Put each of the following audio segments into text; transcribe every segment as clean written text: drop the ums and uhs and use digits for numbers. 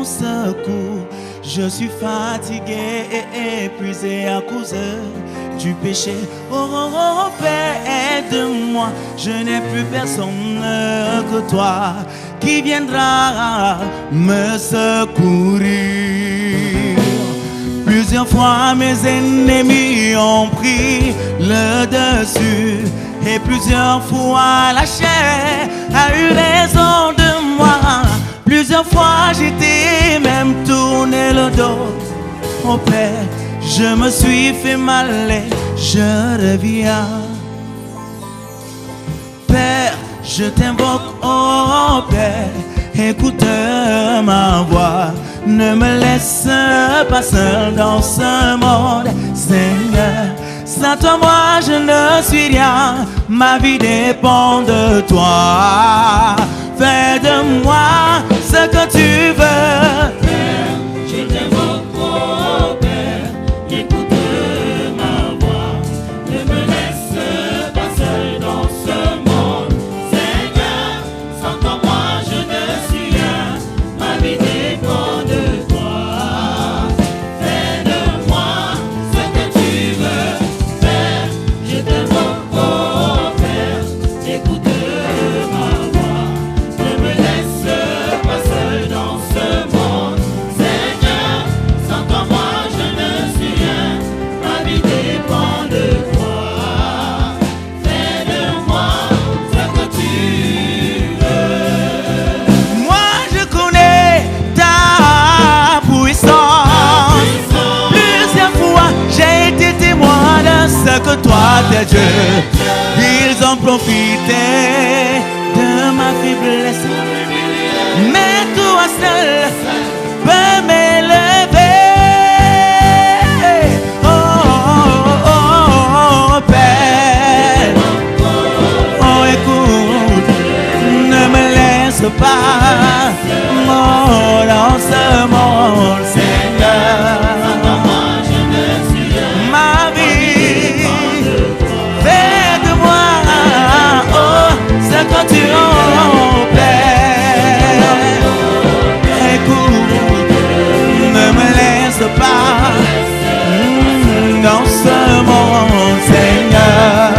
secours. Je suis fatigué et épuisé à cause du péché. Oh, oh, oh, Père, aide-moi. Je n'ai plus personne que toi qui viendra me secourir. Plusieurs fois mes ennemis ont pris le dessus et plusieurs fois la chair a eu raison de moi. Plusieurs fois j'étais même tourné le dos. Oh Père, je me suis fait mal et je reviens. Père, je t'invoque, oh Père, écoute ma voix. Ne me laisse pas seul dans ce monde, Seigneur. Sans toi, moi, je ne suis rien. Ma vie dépend de toi. Fais de moi ce que tu veux. Père, je t'invoque, oh Père, écoute ma voix. Ne me laisse pas seul dans ce monde, Seigneur. Sans toi, moi, je ne suis rien. Ma vie dépend de toi. Fais de moi ce que tu veux. Père, je t'invoque, oh Père, écoute ma voix. Ne me laisse pas seul dans ce monde, Seigneur. Sans toi, moi, je ne suis rien. Ma vie dépend de toi. Fais de moi ce que tu veux. Moi, je connais ta puissance. Plusieurs fois, j'ai été témoin de ce que toi, t'es Dieu. Ils ont profité de ma faiblesse, mais toi seul peux m'élever. Oh, oh, oh, oh, Père, oh écoute, ne me laisse pas mort dans ce monde, Seigneur. Moi, je ne suis rien. Ma vie, fais de moi, oh, ce que tu en Père. Écoute, ne me laisse pas dans ce monde, Seigneur.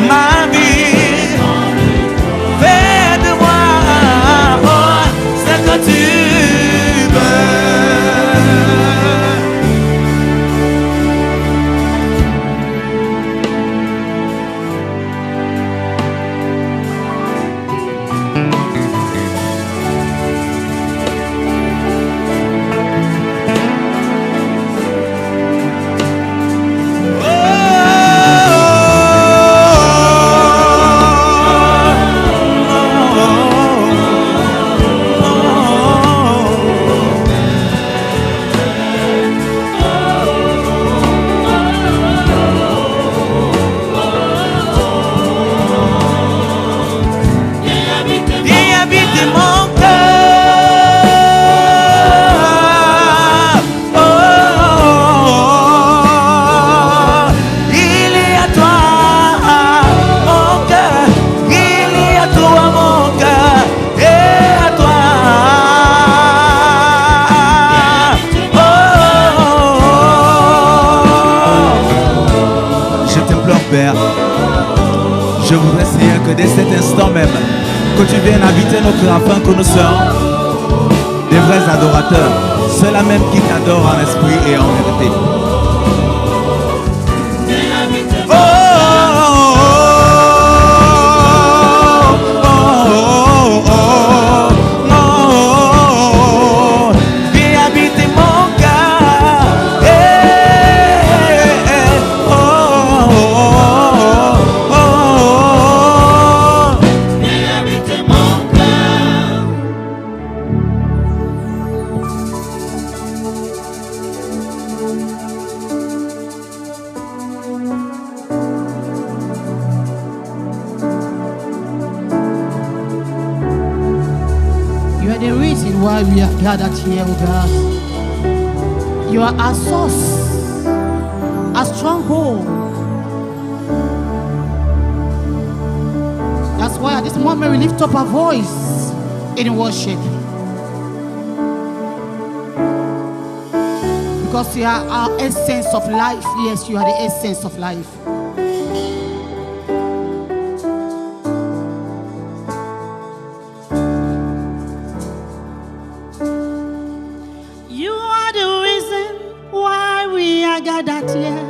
Ma vie, fais de moi, oh, ce que tu veux. Viens habiter mon cœur. Oh, il est à toi, mon cœur. Il est à toi, mon cœur. Et à toi. Je t'implore, Père. Je voudrais, Seigneur, que dès cet instant même, que tu viennes habiter nos cœurs afin que nous soyons des vrais adorateurs, ceux-là même qui t'adorent en esprit et en vérité. Oh, oh, oh, oh, oh, oh, oh. Viens habiter mon cœur. Oh, oh, oh, oh, oh. Viens habiter mon cœur. You are the reason why we are gathered here, O God. You are our source, our stronghold. That's why at this moment we lift up our voice in worship. Because you are our essence of life. Yes, you are the essence of life. You are the reason why we are gathered here,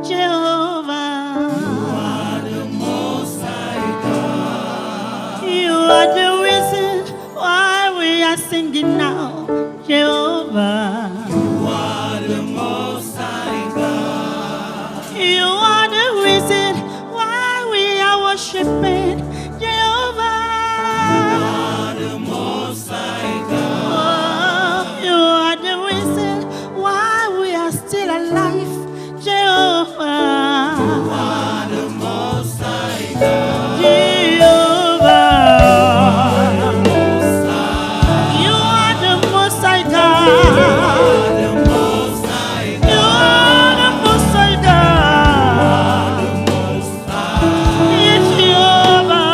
Jehovah. You are the Most High God. You are the reason why we are singing now, Jehovah. You are the Most High God. You are the reason why we are worshiping, Jehovah. You are the Most High God. Oh, you are the reason why we are still alive, Jehovah. You are the Most High God. Jehovah. You are the Most High God. The Most High You God. are the Most High God. The Most High. Yes, Jehovah.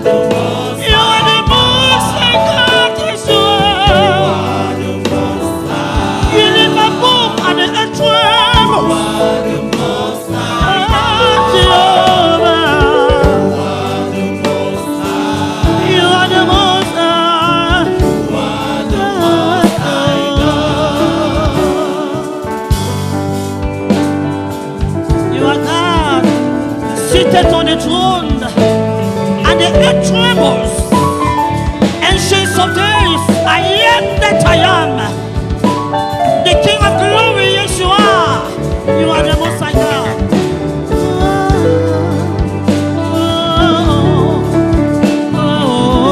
The Most You are the Most High God, yes, you are. The Most High. You live above and the earth trembles. The Most High. Oh, Jehovah. The Most High. You are the Most High. The Most High God. You are God, seated on the throne, and the earth trembles. Ancients of days, I am that I am. The King of glory, yes, you are. You are the Most High God.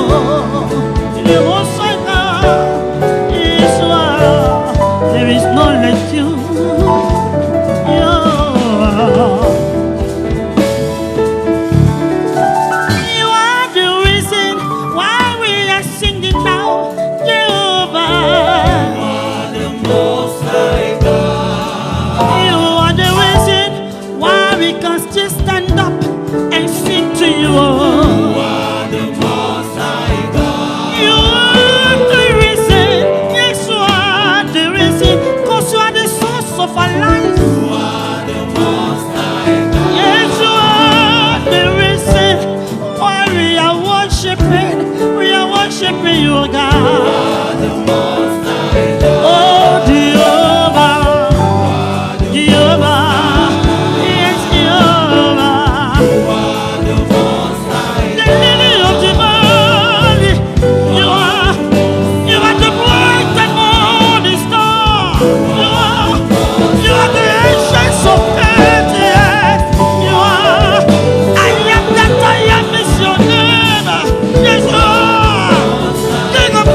The Most High God, yes, you are. There is none like you. You are the reason why we are singing now, Jehovah. The Most High God. You are the reason why we can still stand up and sing to you. The Most High God. You are the reason, yes, you are the reason, because you are the source of our life. The Most High God. Yes, you are the reason why we are worshiping you, God. The Most High God. Oh, Jehovah, Jehovah, yes, Jehovah. The Most High The lily of the valley, you are the bright and morning star. You are the ancients of days, yes. You are, I am that I am is your name. Yes, you are, King of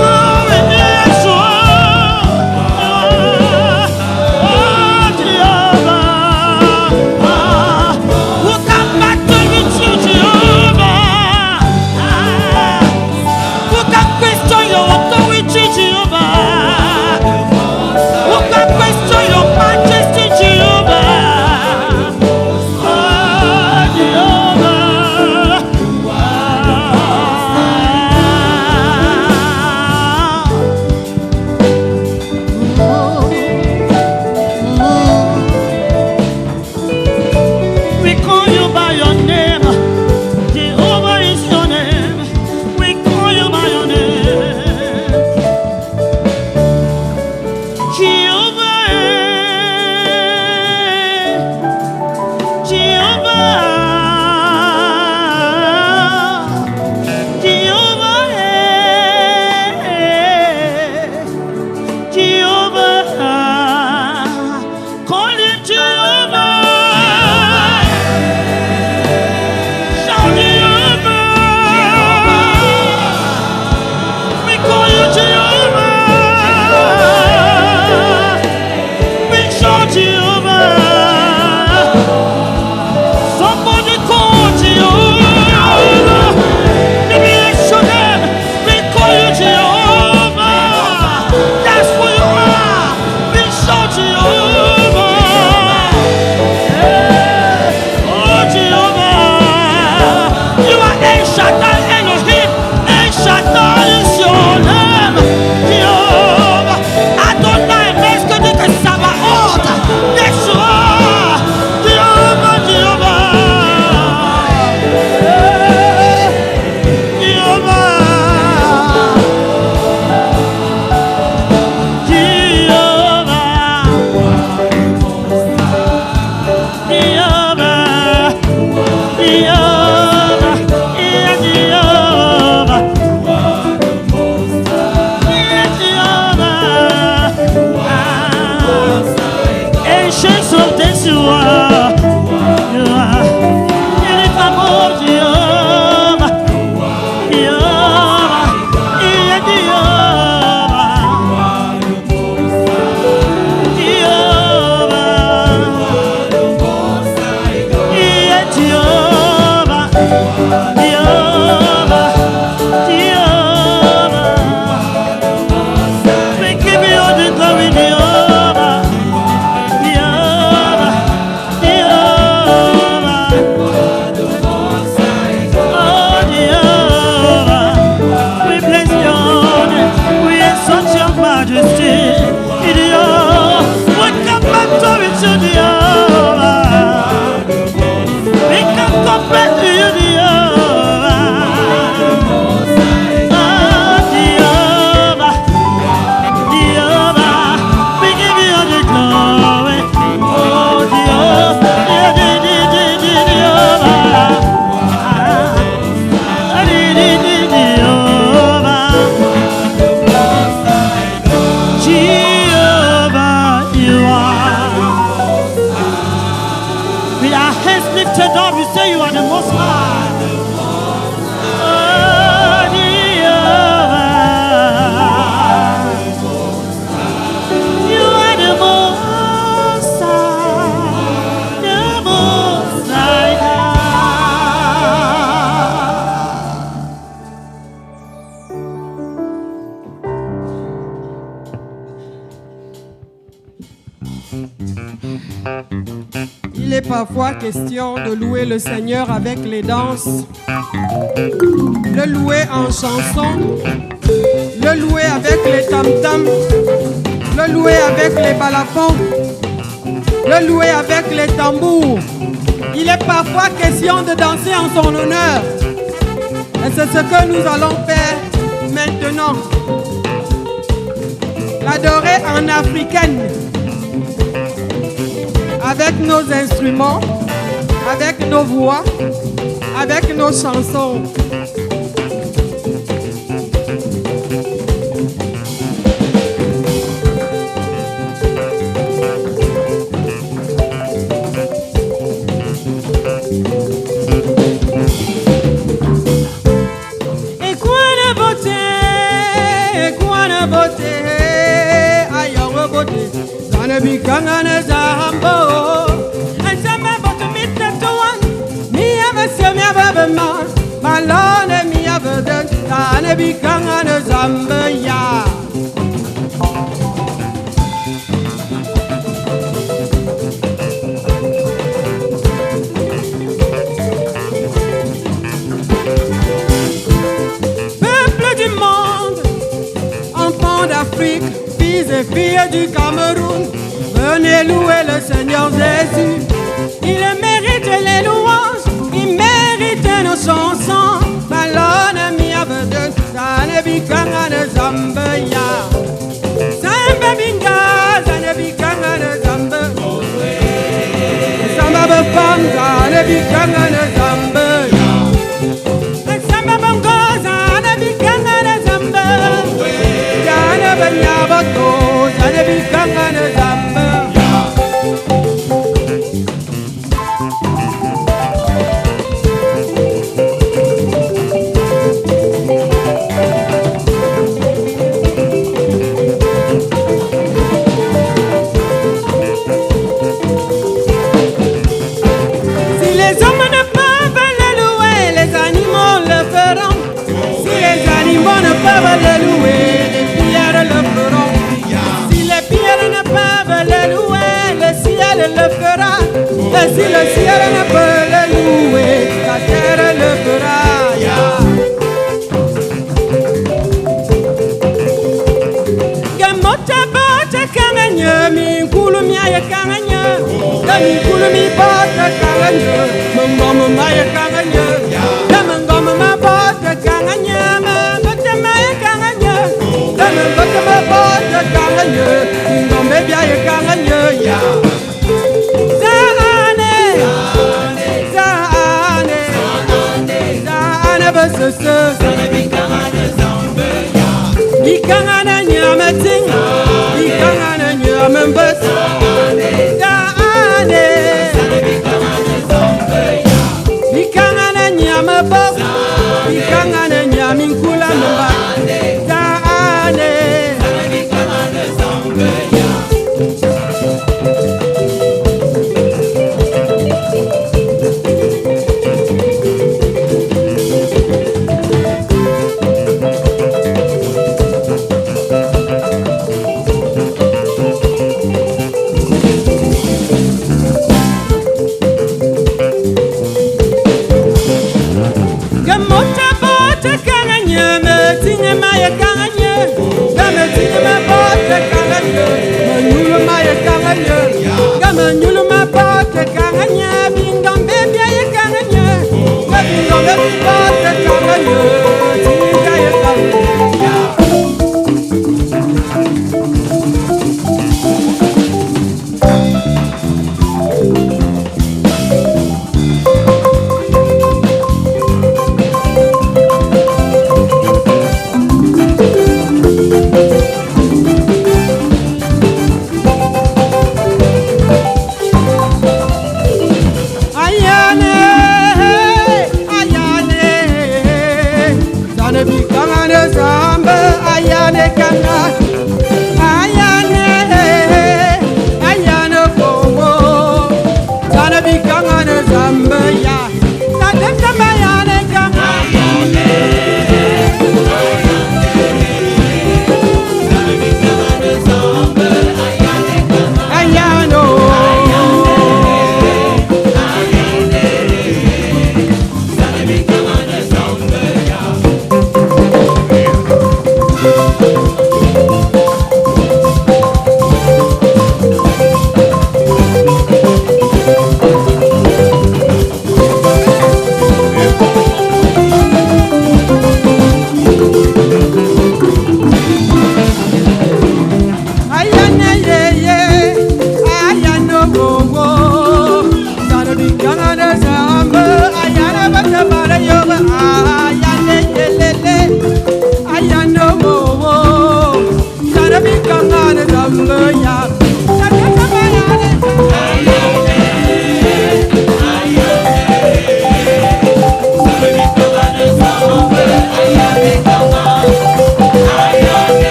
Il est parfois question de louer le Seigneur avec les danses, le louer en chanson, le louer avec les tam-tams, le louer avec les balafons, le louer avec les tambours. Il est parfois question de danser en son honneur. Et c'est ce que nous allons faire maintenant. L'adorer en africaine, avec nos instruments, avec nos voix, avec nos chansons. Bikangana zambo, azama boto mitna toan, mi abasya mi abama, malone mi abadan, tane bikangana zamba ya. Peuple du monde, enfants d'Afrique, fils et filles du Cameroun. Venez louer le Seigneur Jésus. Il mérite les louanges, il mérite nos chansons. Malone mi abeden, zane bikanga ne zambe ya. Zambe binga, zane bikanga ne zambe. Samba befam, zane bikanga ne zambe ya. Samba bongo, zane bikanga ne zambe. Zane benya bato, zane bikanga ne zambe. Si le ciel ne peut le louer, la terre le fera. Gamota bata kanganya, mi kulumia ya kanganya, mi kulumi bata kanganya, mangoma maya kanganya, mangoma bata kanganya, mangota maya kanganya, mangota bata kanganya, ngombe bia ya kanganya. Bikangana nyamating, bikangana nyamembes, daane. Bikangana nyamabok, bikangana nyaminkula mba, daane.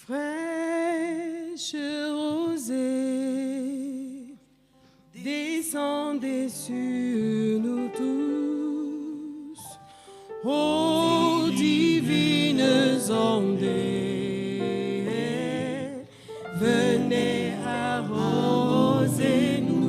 Fraîche rosée, descendez sur nous tous, ô divines ondées, venez arroser nous.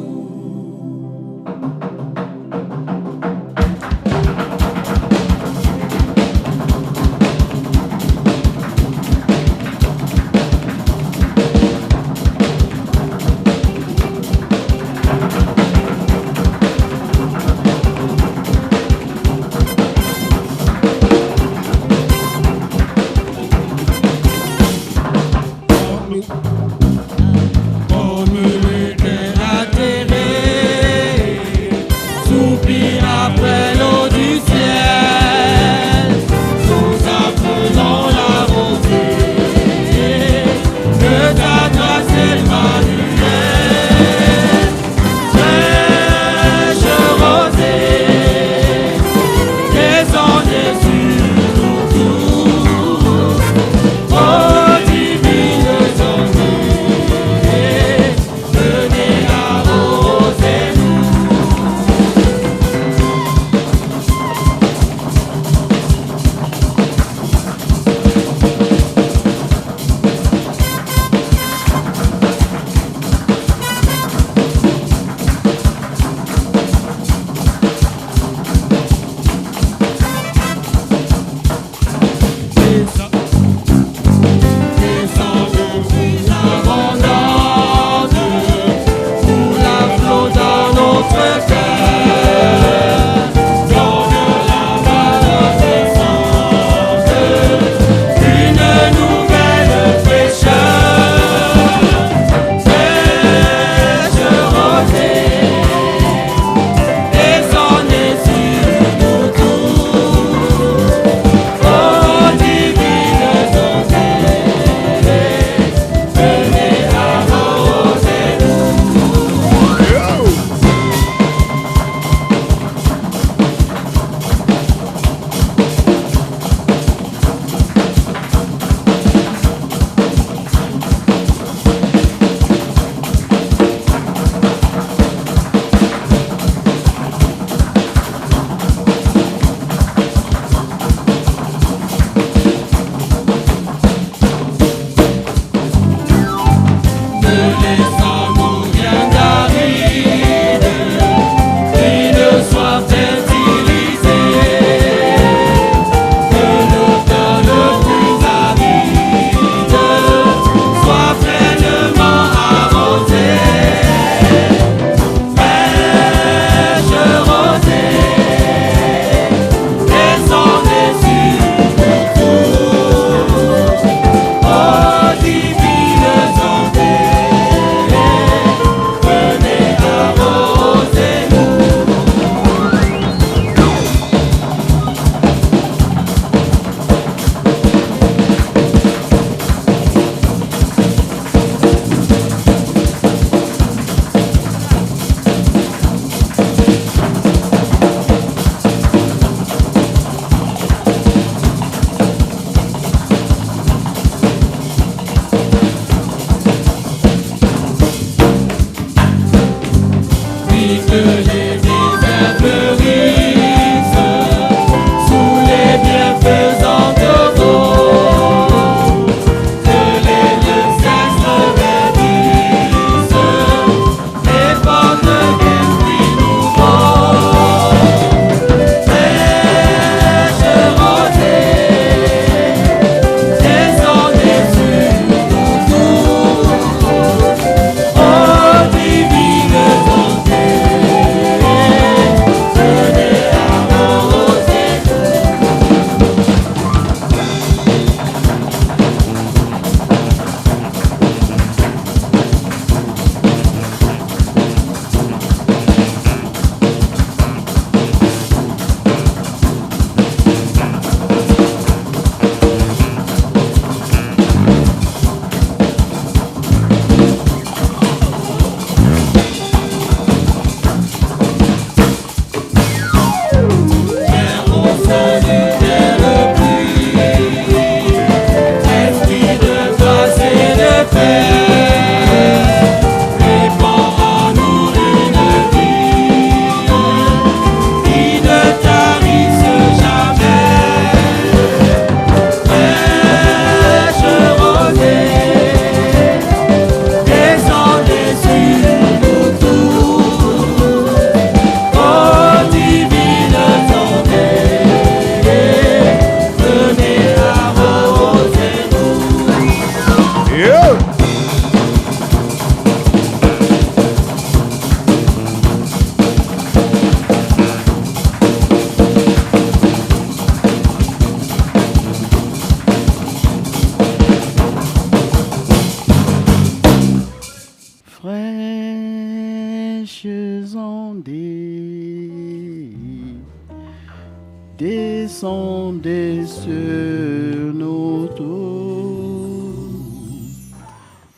descendez sur nous tous.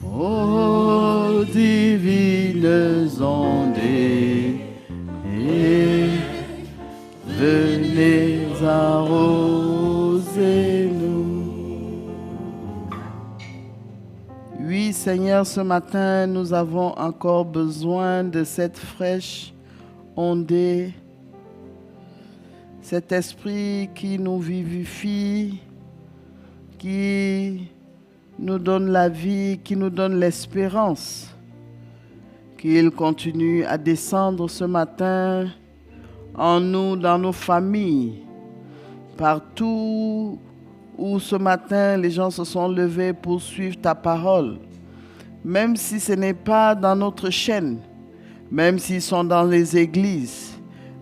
Ô divines ondes, et venez arroser-nous. Oui, Seigneur, ce matin, nous avons encore besoin de cette fraîche ondée, cet esprit qui nous vivifie, qui nous donne la vie, qui nous donne l'espérance. Qu'il continue à descendre ce matin en nous, dans nos familles, partout où ce matin les gens se sont levés pour suivre ta parole. Même si ce n'est pas dans notre chaîne, même s'ils sont dans les églises,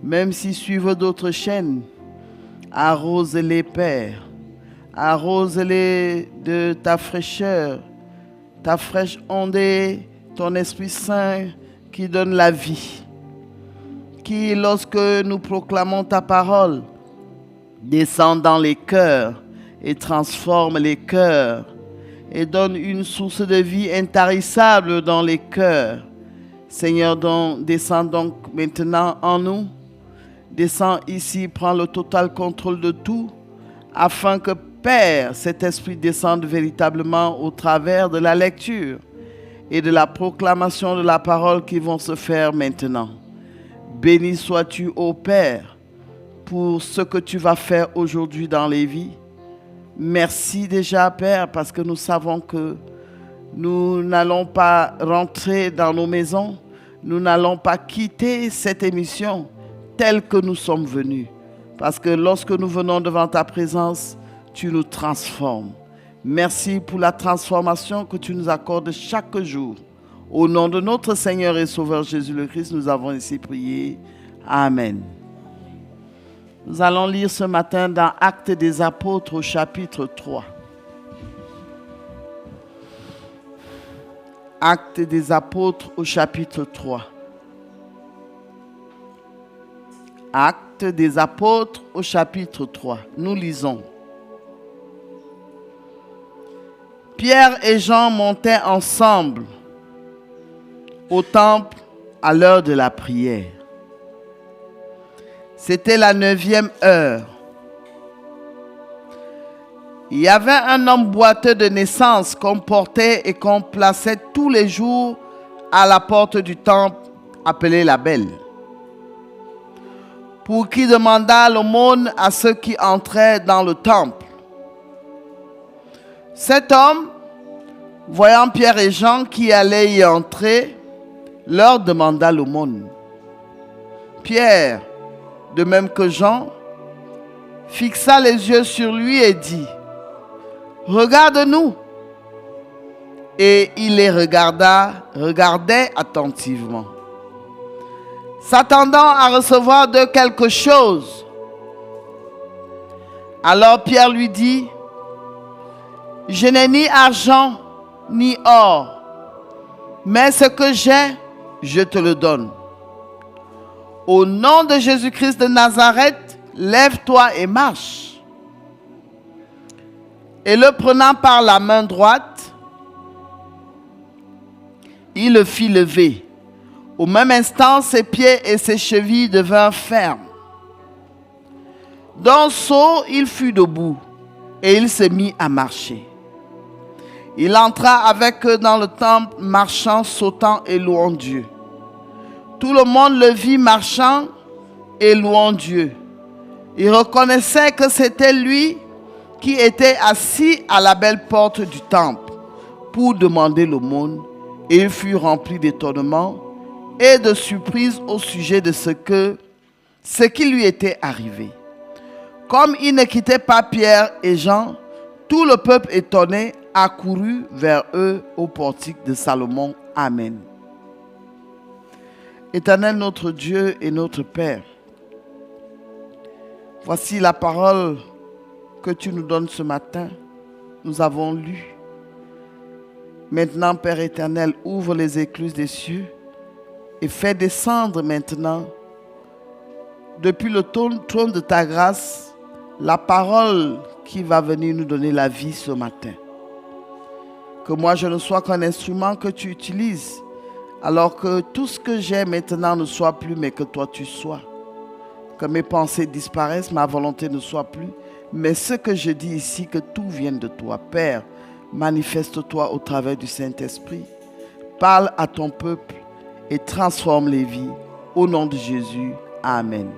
même s'ils suivent d'autres chaînes, arrose-les, Père. Arrose-les de ta fraîcheur, ta fraîche ondée, ton Esprit Saint qui donne la vie. Qui, lorsque nous proclamons ta parole, descend dans les cœurs et transforme les cœurs et donne une source de vie intarissable dans les cœurs. Seigneur, descends donc maintenant en nous. Descends ici, prends le total contrôle de tout, afin que, Père, cet esprit descende véritablement au travers de la lecture et de la proclamation de la parole qui vont se faire maintenant. Béni sois-tu, ô Père, pour ce que tu vas faire aujourd'hui dans les vies. Merci déjà, Père, parce que nous savons que nous n'allons pas rentrer dans nos maisons, nous n'allons pas quitter cette émission telle que nous sommes venus. Parce que lorsque nous venons devant ta présence, tu nous transformes. Merci pour la transformation que tu nous accordes chaque jour. Au nom de notre Seigneur et Sauveur Jésus le Christ, nous avons ici prié. Amen. Nous allons lire ce matin dans Actes des Apôtres au chapitre 3. Actes des Apôtres au chapitre 3. Actes des Apôtres au chapitre 3. Nous lisons. Pierre et Jean montaient ensemble au temple à l'heure de la prière. C'était la 9e heure. Il y avait un homme boiteux de naissance qu'on portait et qu'on plaçait tous les jours à la porte du temple, appelé la Belle, pour qui demanda l'aumône à ceux qui entraient dans le temple. Cet homme, voyant Pierre et Jean qui allaient y entrer, leur demanda l'aumône. Pierre, de même que Jean, fixa les yeux sur lui et dit, « Regarde-nous !» Et il les regardait attentivement, s'attendant à recevoir d'eux quelque chose. Alors Pierre lui dit, « Je n'ai ni argent ni or, mais ce que j'ai, je te le donne. Au nom de Jésus-Christ de Nazareth, lève-toi et marche. » Et le prenant par la main droite, il le fit lever. Au même instant, ses pieds et ses chevilles devinrent fermes. D'un saut, il fut debout et il se mit à marcher. Il entra avec eux dans le temple, marchant, sautant et louant Dieu. Tout le monde le vit marchant et louant Dieu. Il reconnaissait que c'était lui qui était assis à la belle porte du temple pour demander l'aumône, et il fut rempli d'étonnement et de surprise au sujet de ce qui lui était arrivé. Comme il ne quittait pas Pierre et Jean, tout le peuple étonné accourut vers eux au portique de Salomon. Amen. Éternel notre Dieu et notre Père, voici la parole que tu nous donnes ce matin. Nous avons lu. Maintenant, Père éternel, ouvre les écluses des cieux et fais descendre maintenant depuis le trône de ta grâce, la parole qui va venir nous donner la vie ce matin. Que moi je ne sois qu'un instrument que tu utilises, alors que tout ce que j'ai maintenant ne soit plus, mais que toi tu sois. Que mes pensées disparaissent, ma volonté ne soit plus, mais ce que je dis ici, que tout vienne de toi. Père, manifeste-toi au travers du Saint-Esprit. Parle à ton peuple et transforme les vies. Au nom de Jésus, Amen.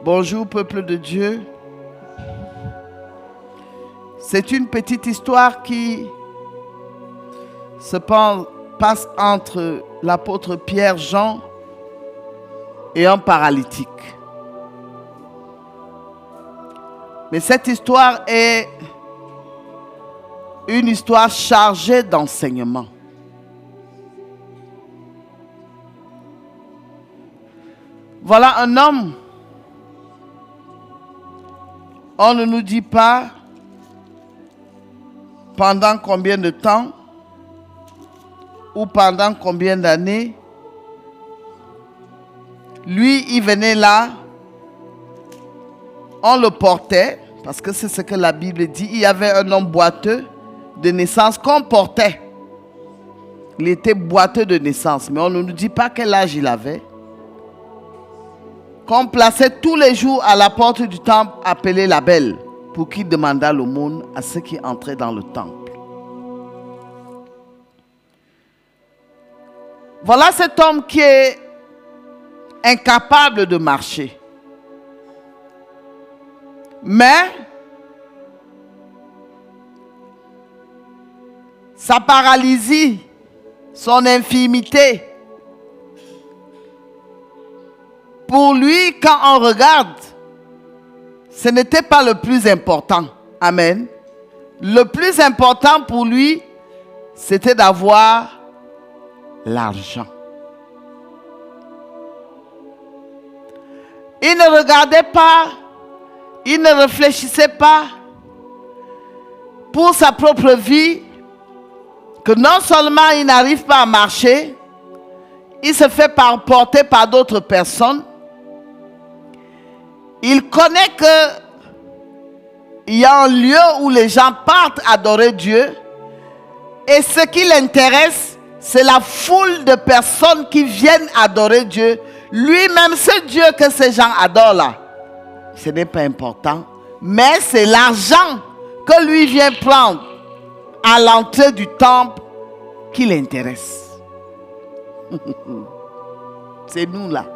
Bonjour peuple de Dieu. C'est une petite histoire qui se passe entre l'apôtre Pierre Jean et un paralytique. Mais cette histoire est une histoire chargée d'enseignements. Voilà un homme. On ne nous dit pas pendant combien de temps ou pendant combien d'années. Lui, il venait là, on le portait, parce que c'est ce que la Bible dit. Il y avait un homme boiteux de naissance qu'on portait. Il était boiteux de naissance, mais on ne nous dit pas quel âge il avait. Qu'on plaçait tous les jours à la porte du temple appelé la Belle, pour qu'il demandât l'aumône à ceux qui entraient dans le temple. Voilà cet homme qui est incapable de marcher. Mais sa paralysie, son infirmité, pour lui, quand on regarde, ce n'était pas le plus important. Amen. Le plus important pour lui, c'était d'avoir l'argent. Il ne regardait pas, il ne réfléchissait pas pour sa propre vie, que non seulement il n'arrive pas à marcher, il se fait porter par d'autres personnes. Il connaît qu'il y a un lieu où les gens partent adorer Dieu. Et ce qui l'intéresse, c'est la foule de personnes qui viennent adorer Dieu. Lui-même, ce Dieu que ces gens adorent là, ce n'est pas important. Mais c'est l'argent que lui vient prendre à l'entrée du temple qui l'intéresse. C'est nous là,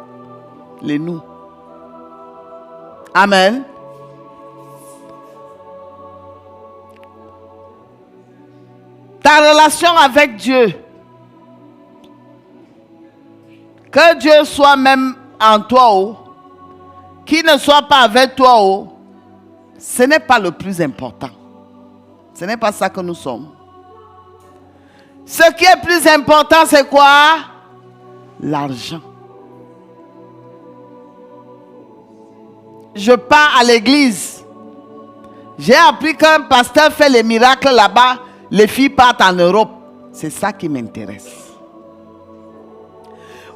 les nous. Amen. Ta relation avec Dieu, que Dieu soit même en toi, qu'il ne soit pas avec toi, ce n'est pas le plus important. Ce n'est pas ça que nous sommes. Ce qui est plus important, c'est quoi? L'argent. Je pars à l'église. J'ai appris qu'un pasteur fait les miracles là-bas. Les filles partent en Europe. C'est ça qui m'intéresse.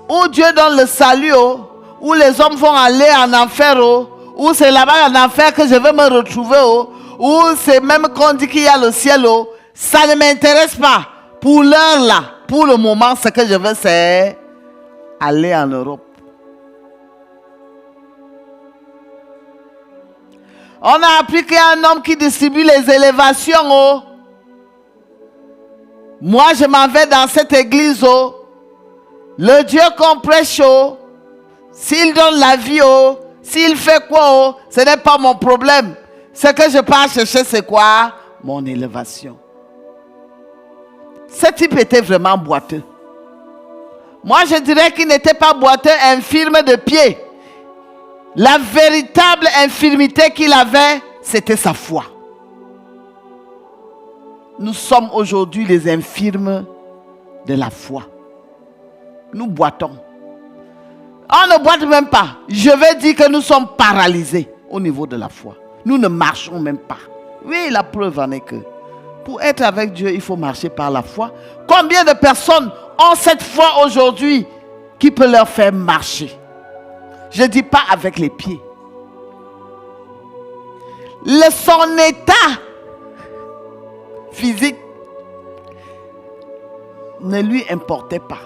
Où Dieu donne le salut, où les hommes vont aller en enfer, où c'est là-bas en enfer que je vais me retrouver, où c'est même qu'on dit qu'il y a le ciel, ça ne m'intéresse pas. Pour l'heure là, pour le moment, ce que je veux, c'est aller en Europe. On a appris qu'il y a un homme qui distribue les élévations. Moi, je m'en vais dans cette église. Le Dieu qu'on prêche, s'il donne la vie, s'il fait quoi, ce n'est pas mon problème. Ce que je pars chercher, c'est quoi? Mon élévation. Ce type était vraiment boiteux. Moi, je dirais qu'il n'était pas boiteux, infirme de pied. La véritable infirmité qu'il avait, c'était sa foi. Nous sommes aujourd'hui les infirmes de la foi. Nous boitons. On ne boite même pas. Je vais dire que nous sommes paralysés au niveau de la foi. Nous ne marchons même pas. Oui, la preuve en est que pour être avec Dieu, il faut marcher par la foi. Combien de personnes ont cette foi aujourd'hui qui peut leur faire marcher. Je ne dis pas avec les pieds. Son état physique ne lui importait pas.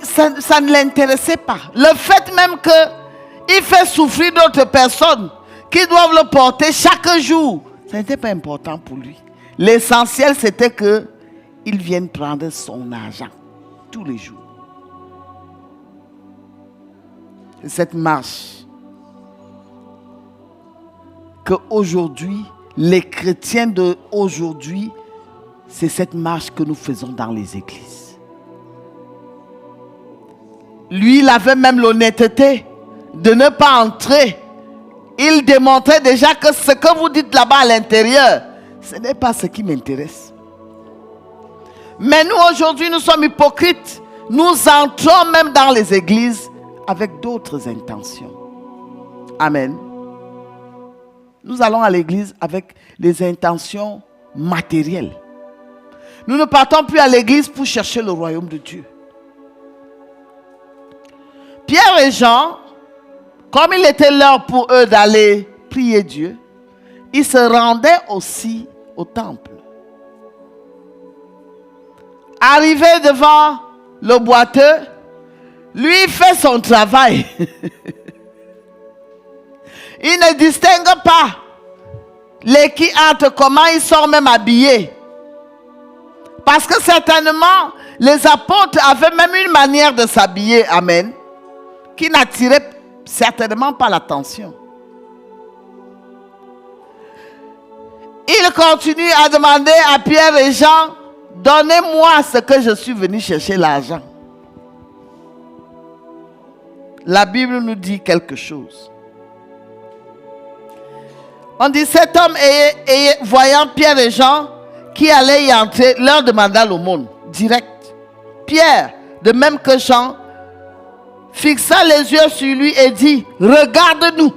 Ça ne l'intéressait pas. Le fait même qu'il fait souffrir d'autres personnes qui doivent le porter chaque jour, ça n'était pas important pour lui. L'essentiel, c'était qu'il vienne prendre son argent tous les jours. Et cette marche qu'aujourd'hui, les chrétiens d'aujourd'hui, c'est cette marche que nous faisons dans les églises. Lui, il avait même l'honnêteté de ne pas entrer. Il démontrait déjà que ce que vous dites là-bas à l'intérieur, ce n'est pas ce qui m'intéresse. Mais nous, aujourd'hui, nous sommes hypocrites. Nous entrons même dans les églises avec d'autres intentions. Amen. Nous allons à l'église avec des intentions matérielles. Nous ne partons plus à l'église pour chercher le royaume de Dieu. Pierre et Jean, comme il était l'heure pour eux d'aller prier Dieu, ils se rendaient aussi au temple. Arrivé devant le boiteux, lui fait son travail. Il ne distingue pas les qui entrent, comment ils sont même habillés. Parce que certainement, les apôtres avaient même une manière de s'habiller, amen, qui n'attirait certainement pas l'attention. Il continue à demander à Pierre et Jean, donnez-moi ce que je suis venu chercher, l'argent. La Bible nous dit quelque chose. On dit, cet homme, voyant Pierre et Jean qui allaient y entrer, leur demanda l'aumône, direct. Pierre, de même que Jean, fixa les yeux sur lui et dit, regarde-nous.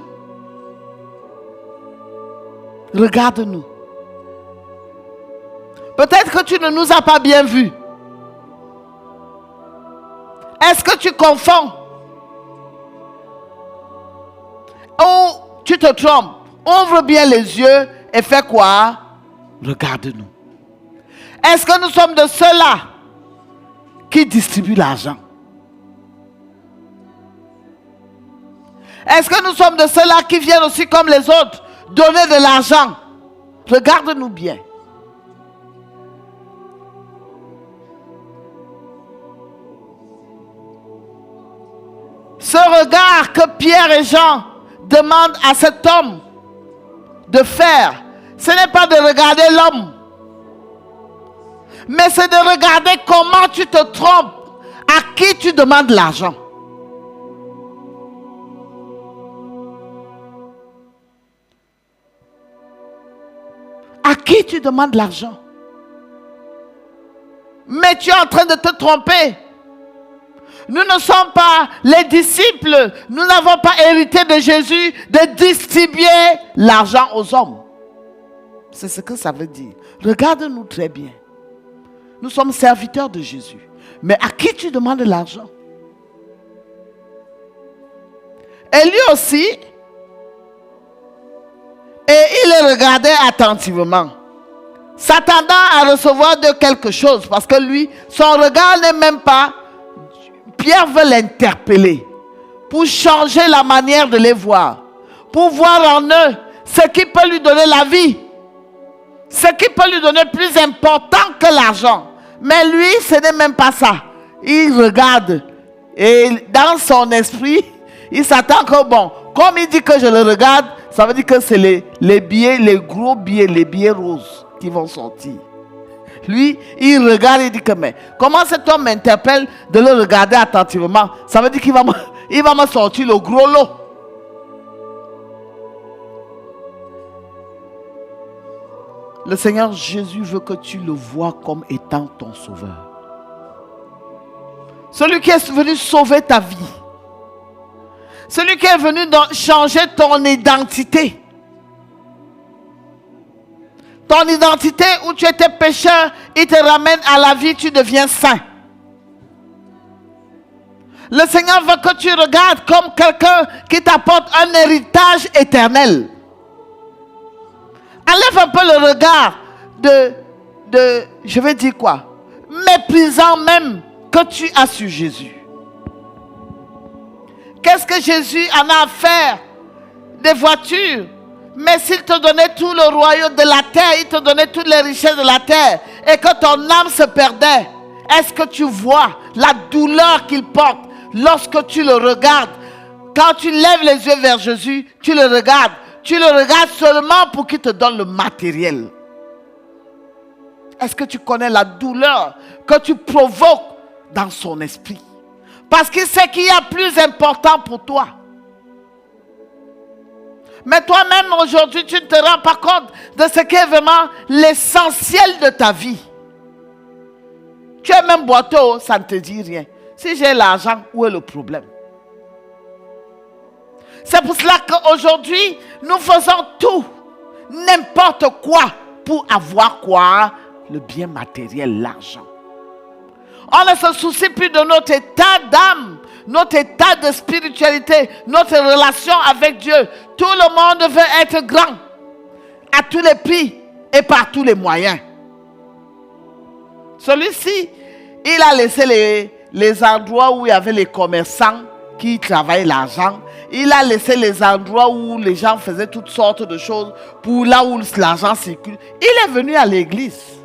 Regarde-nous. Peut-être que tu ne nous as pas bien vus. Est-ce que tu confonds? Ou tu te trompes? Ouvre bien les yeux et fais quoi? Regarde-nous. Est-ce que nous sommes de ceux-là qui distribuent l'argent? Est-ce que nous sommes de ceux-là qui viennent aussi comme les autres donner de l'argent? Regarde-nous bien. Ce regard que Pierre et Jean demandent à cet homme de faire, ce n'est pas de regarder l'homme, mais c'est de regarder comment tu te trompes, à qui tu demandes l'argent. À qui tu demandes l'argent? Mais tu es en train de te tromper. Nous ne sommes pas les disciples. Nous n'avons pas hérité de Jésus de distribuer l'argent aux hommes. C'est ce que ça veut dire. Regarde-nous très bien. Nous sommes serviteurs de Jésus. Mais à qui tu demandes l'argent? Et lui aussi, et il le regardait attentivement, s'attendant à recevoir de quelque chose, parce que lui, son regard n'est même pas... Pierre veut l'interpeller pour changer la manière de les voir, pour voir en eux ce qui peut lui donner la vie, ce qui peut lui donner plus important que l'argent. Mais lui, ce n'est même pas ça. Il regarde et dans son esprit, il s'attend que bon, comme il dit que je le regarde, ça veut dire que c'est les billets, les gros billets, les billets roses qui vont sortir. Lui, il regarde et dit que mais comment cet homme m'interpelle de le regarder attentivement? Ça veut dire qu'il va me sortir le gros lot. Le Seigneur Jésus veut que tu le vois comme étant ton sauveur. Celui qui est venu sauver ta vie. Celui qui est venu changer ton identité. Ton identité où tu étais pécheur, il te ramène à la vie, tu deviens saint. Le Seigneur veut que tu regardes comme quelqu'un qui t'apporte un héritage éternel. Enlève un peu le regard je vais dire quoi, méprisant même que tu as sur Jésus. Qu'est-ce que Jésus en a à faire des voitures? Mais s'il te donnait tout le royaume de la terre, il te donnait toutes les richesses de la terre, et que ton âme se perdait, est-ce que tu vois la douleur qu'il porte lorsque tu le regardes? Quand tu lèves les yeux vers Jésus, tu le regardes seulement pour qu'il te donne le matériel. Est-ce que tu connais la douleur que tu provoques dans son esprit? Parce qu'il sait qu'il y a plus important pour toi. Mais toi-même aujourd'hui, tu ne te rends pas compte de ce qui est vraiment l'essentiel de ta vie. Tu es même boiteux, ça ne te dit rien. Si j'ai l'argent, où est le problème? C'est pour cela qu'aujourd'hui, nous faisons tout, n'importe quoi, pour avoir quoi? Le bien matériel, l'argent. On ne se soucie plus de notre état d'âme, notre état de spiritualité, notre relation avec Dieu. Tout le monde veut être grand, à tous les prix et par tous les moyens. Celui-ci, il a laissé les endroits où il y avait les commerçants qui travaillaient l'argent. Il a laissé les endroits où les gens faisaient toutes sortes de choses pour là où l'argent circule. Il est venu à l'église.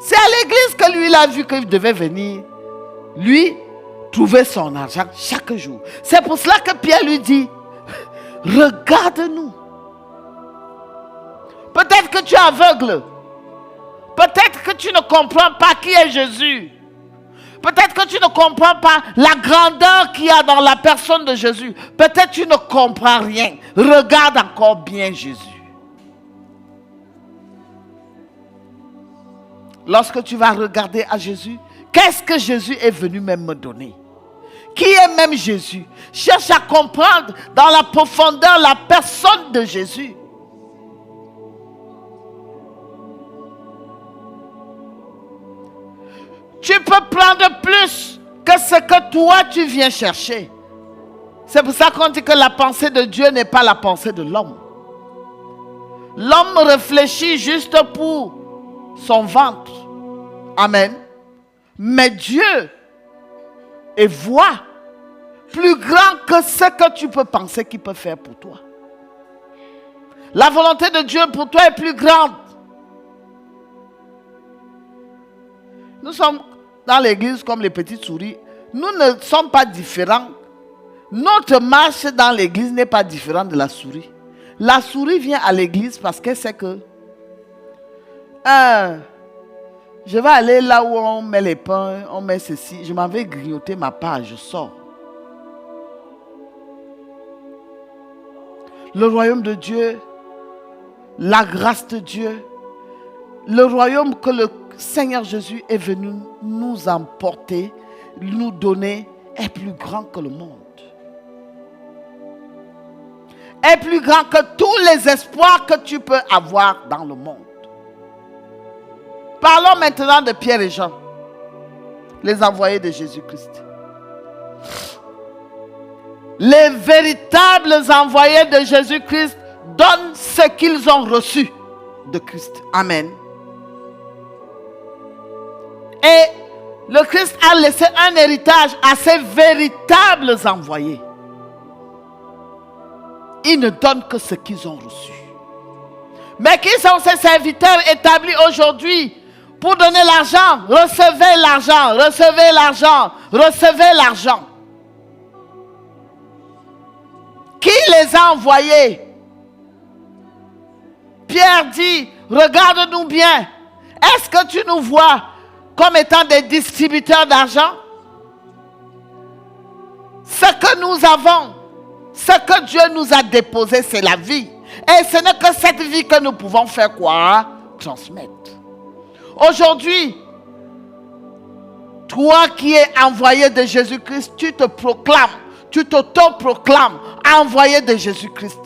C'est à l'église que lui, il a vu qu'il devait venir, lui, trouver son argent chaque jour. C'est pour cela que Pierre lui dit, regarde-nous. Peut-être que tu es aveugle. Peut-être que tu ne comprends pas qui est Jésus. Peut-être que tu ne comprends pas la grandeur qu'il y a dans la personne de Jésus. Peut-être que tu ne comprends rien. Regarde encore bien Jésus. Lorsque tu vas regarder à Jésus, qu'est-ce que Jésus est venu même me donner? Qui est même Jésus? Cherche à comprendre dans la profondeur la personne de Jésus. Tu peux prendre plus que ce que toi tu viens chercher. C'est pour ça qu'on dit que la pensée de Dieu n'est pas la pensée de l'homme. L'homme réfléchit juste pour son ventre. Amen. Mais Dieu est voix plus grand que ce que tu peux penser qu'il peut faire pour toi. La volonté de Dieu pour toi est plus grande. Nous sommes dans l'église comme les petites souris. Nous ne sommes pas différents. Notre marche dans l'église n'est pas différente de la souris. La souris vient à l'église parce qu'elle sait que je vais aller là où on met les pains, on met ceci. Je m'en vais grignoter ma part, je sors. Le royaume de Dieu, la grâce de Dieu, le royaume que le Seigneur Jésus est venu nous emporter, nous donner, est plus grand que le monde. Est plus grand que tous les espoirs que tu peux avoir dans le monde. Parlons maintenant de Pierre et Jean, les envoyés de Jésus-Christ. Les véritables envoyés de Jésus-Christ donnent ce qu'ils ont reçu de Christ. Amen. Et le Christ a laissé un héritage à ses véritables envoyés. Ils ne donnent que ce qu'ils ont reçu. Mais qui sont ces serviteurs établis aujourd'hui pour donner l'argent? Recevez l'argent, recevez l'argent, recevez l'argent. Qui les a envoyés? Pierre dit, regarde-nous bien. Est-ce que tu nous vois comme étant des distributeurs d'argent? Ce que nous avons, ce que Dieu nous a déposé, c'est la vie. Et ce n'est que cette vie que nous pouvons faire quoi? Transmettre. Aujourd'hui, toi qui es envoyé de Jésus-Christ, tu te proclames, tu t'auto-proclames envoyé de Jésus-Christ.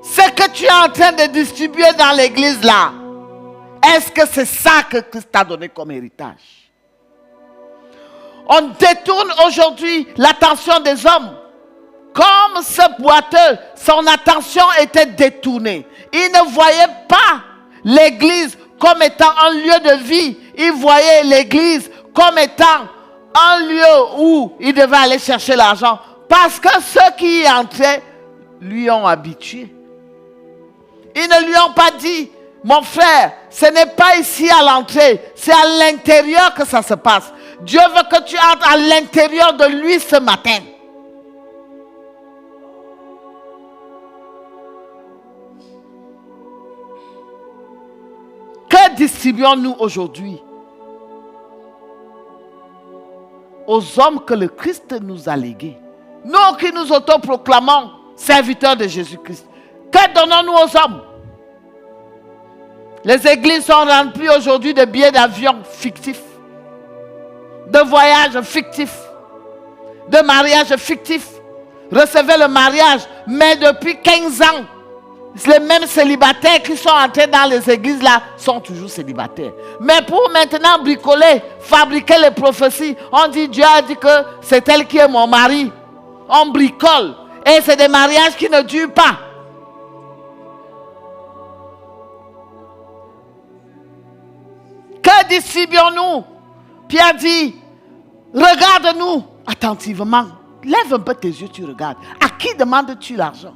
Ce que tu es en train de distribuer dans l'église là, Est-ce que c'est ça que Christ t'a donné comme héritage? On détourne aujourd'hui l'attention des hommes. Comme ce boiteux, son attention était détournée. Il ne voyait pas l'église comme étant un lieu de vie. Il voyait l'église comme étant un lieu où il devait aller chercher l'argent. Parce que ceux qui y entraient lui ont habitué. Ils ne lui ont pas dit, mon frère, ce n'est pas ici à l'entrée, c'est à l'intérieur que ça se passe. Dieu veut que tu entres à l'intérieur de lui ce matin. Que distribuons-nous aujourd'hui aux hommes que le Christ nous a légués? Nous qui nous autoproclamons serviteurs de Jésus-Christ. Que donnons-nous aux hommes? Les églises sont remplies aujourd'hui de billets d'avion fictifs, de voyages fictifs, de mariages fictifs. Recevez le mariage, mais depuis 15 ans, les mêmes célibataires qui sont entrés dans les églises là sont toujours célibataires. Mais pour maintenant bricoler, fabriquer les prophéties, on dit Dieu a dit que c'est elle qui est mon mari. On bricole. Et c'est des mariages qui ne durent pas. Que distribuons-nous? Pierre dit, regarde-nous attentivement. Lève un peu tes yeux, tu regardes. À qui demandes-tu l'argent?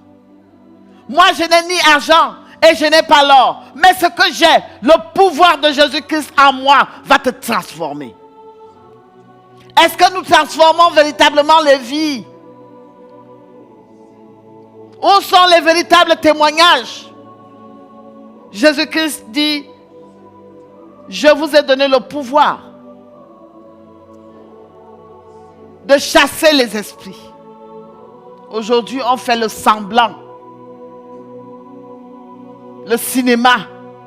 Moi, je n'ai ni argent et je n'ai pas l'or. Mais ce que j'ai, le pouvoir de Jésus-Christ en moi va te transformer. Est-ce que nous transformons véritablement les vies? Où sont les véritables témoignages? Jésus-Christ dit, je vous ai donné le pouvoir de chasser les esprits. Aujourd'hui, on fait le semblant. Le cinéma,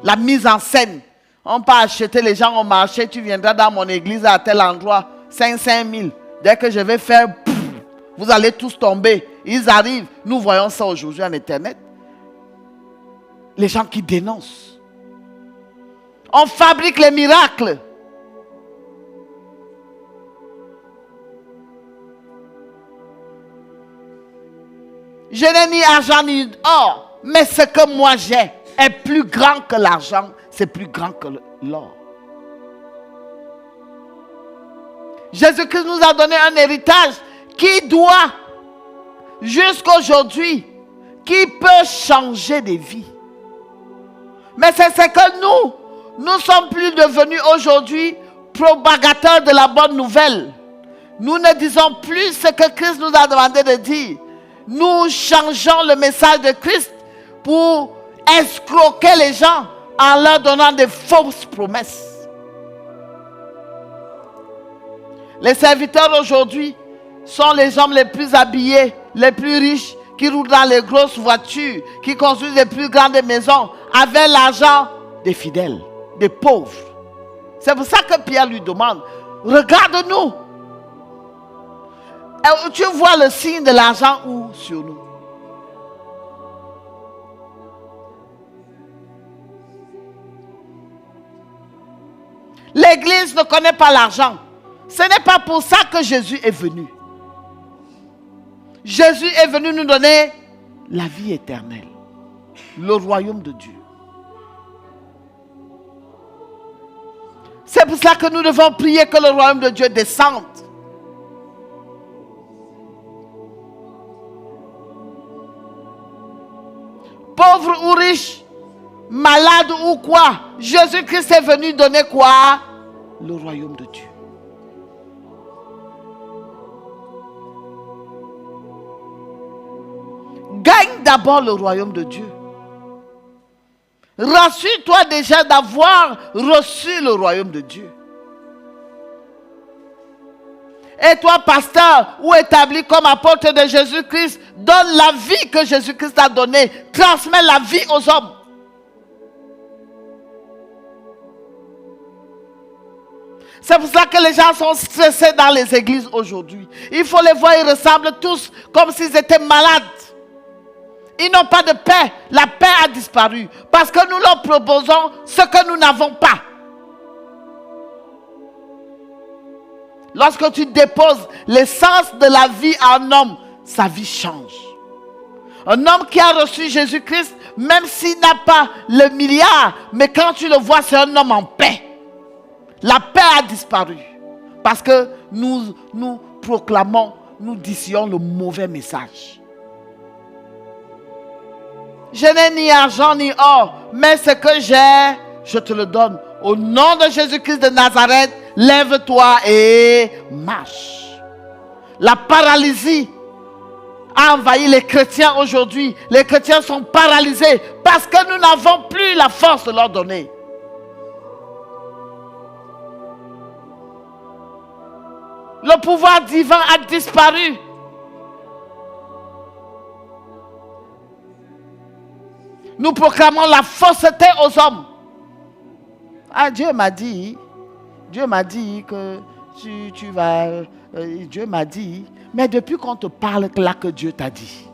la mise en scène. On peut acheter, les gens ont marché, tu viendras dans mon église à tel endroit, 5 000. Dès que je vais faire, vous allez tous tomber. Ils arrivent, nous voyons ça aujourd'hui en internet. Les gens qui dénoncent. On fabrique les miracles. Je n'ai ni argent ni or, mais ce que moi j'ai est plus grand que l'argent, c'est plus grand que l'or. Jésus-Christ nous a donné un héritage qui doit, jusqu'aujourd'hui, qui peut changer des vies. Mais c'est ce que nous ne sommes plus devenus aujourd'hui propagateurs de la bonne nouvelle. Nous ne disons plus ce que Christ nous a demandé de dire. Nous changeons le message de Christ pour escroquer les gens en leur donnant des fausses promesses. Les serviteurs aujourd'hui sont les hommes les plus habillés, les plus riches, qui roulent dans les grosses voitures, qui construisent les plus grandes maisons avec l'argent des fidèles, des pauvres. C'est pour ça que Pierre lui demande, regarde-nous. Tu vois le signe de l'argent où sur nous? L'église ne connaît pas l'argent. Ce n'est pas pour ça que Jésus est venu. Jésus est venu nous donner la vie éternelle, le royaume de Dieu. C'est pour ça que nous devons prier que le royaume de Dieu descende. Pauvre ou riche, malade ou quoi, Jésus-Christ est venu donner quoi? Le royaume de Dieu. Gagne d'abord le royaume de Dieu. Rassure-toi déjà d'avoir reçu le royaume de Dieu. Et toi, pasteur ou établi comme apôtre de Jésus-Christ, donne la vie que Jésus-Christ a donnée. Transmets la vie aux hommes. C'est pour ça que les gens sont stressés dans les églises aujourd'hui. Il faut les voir, ils ressemblent tous comme s'ils étaient malades. Ils n'ont pas de paix. La paix a disparu. Parce que nous leur proposons ce que nous n'avons pas. Lorsque tu déposes l'essence de la vie à un homme, sa vie change. Un homme qui a reçu Jésus-Christ, même s'il n'a pas le milliard, mais quand tu le vois, c'est un homme en paix. La paix a disparu. Parce que nous proclamons, nous disions le mauvais message. Je n'ai ni argent ni or, mais ce que j'ai, je te le donne. Au nom de Jésus-Christ de Nazareth, lève-toi et marche. La paralysie a envahi les chrétiens aujourd'hui. Les chrétiens sont paralysés parce que nous n'avons plus la force de leur donner. Le pouvoir divin a disparu. Nous proclamons la fausseté aux hommes. Ah, Dieu m'a dit que tu vas... Dieu m'a dit... Mais depuis qu'on te parle, là que Dieu t'a dit.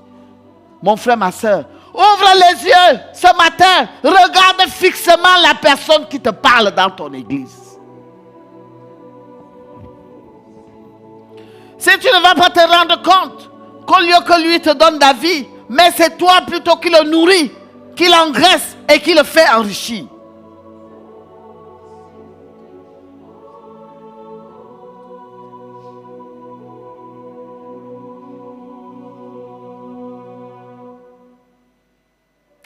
Mon frère, ma soeur, ouvre les yeux ce matin. Regarde fixement la personne qui te parle dans ton église. Si tu ne vas pas te rendre compte qu'au lieu que lui te donne la vie, mais c'est toi plutôt qui le nourris, qui l'engraisse et qui le fait enrichir.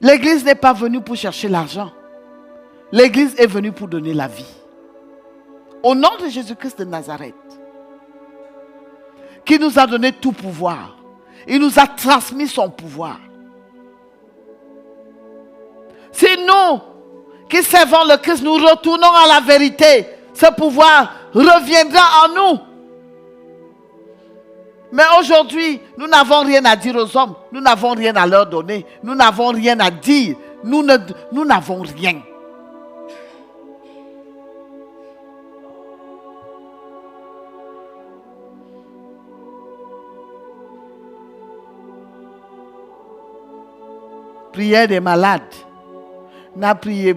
L'église n'est pas venue pour chercher l'argent. L'église est venue pour donner la vie. Au nom de Jésus-Christ de Nazareth, qui nous a donné tout pouvoir. Il nous a transmis son pouvoir. Si nous, qui servons le Christ, nous retournons à la vérité, ce pouvoir reviendra en nous. Mais aujourd'hui, nous n'avons rien à dire aux hommes. Nous n'avons rien à leur donner. Nous n'avons rien à dire. Nous n'avons rien. Prière des malades. N'a prié.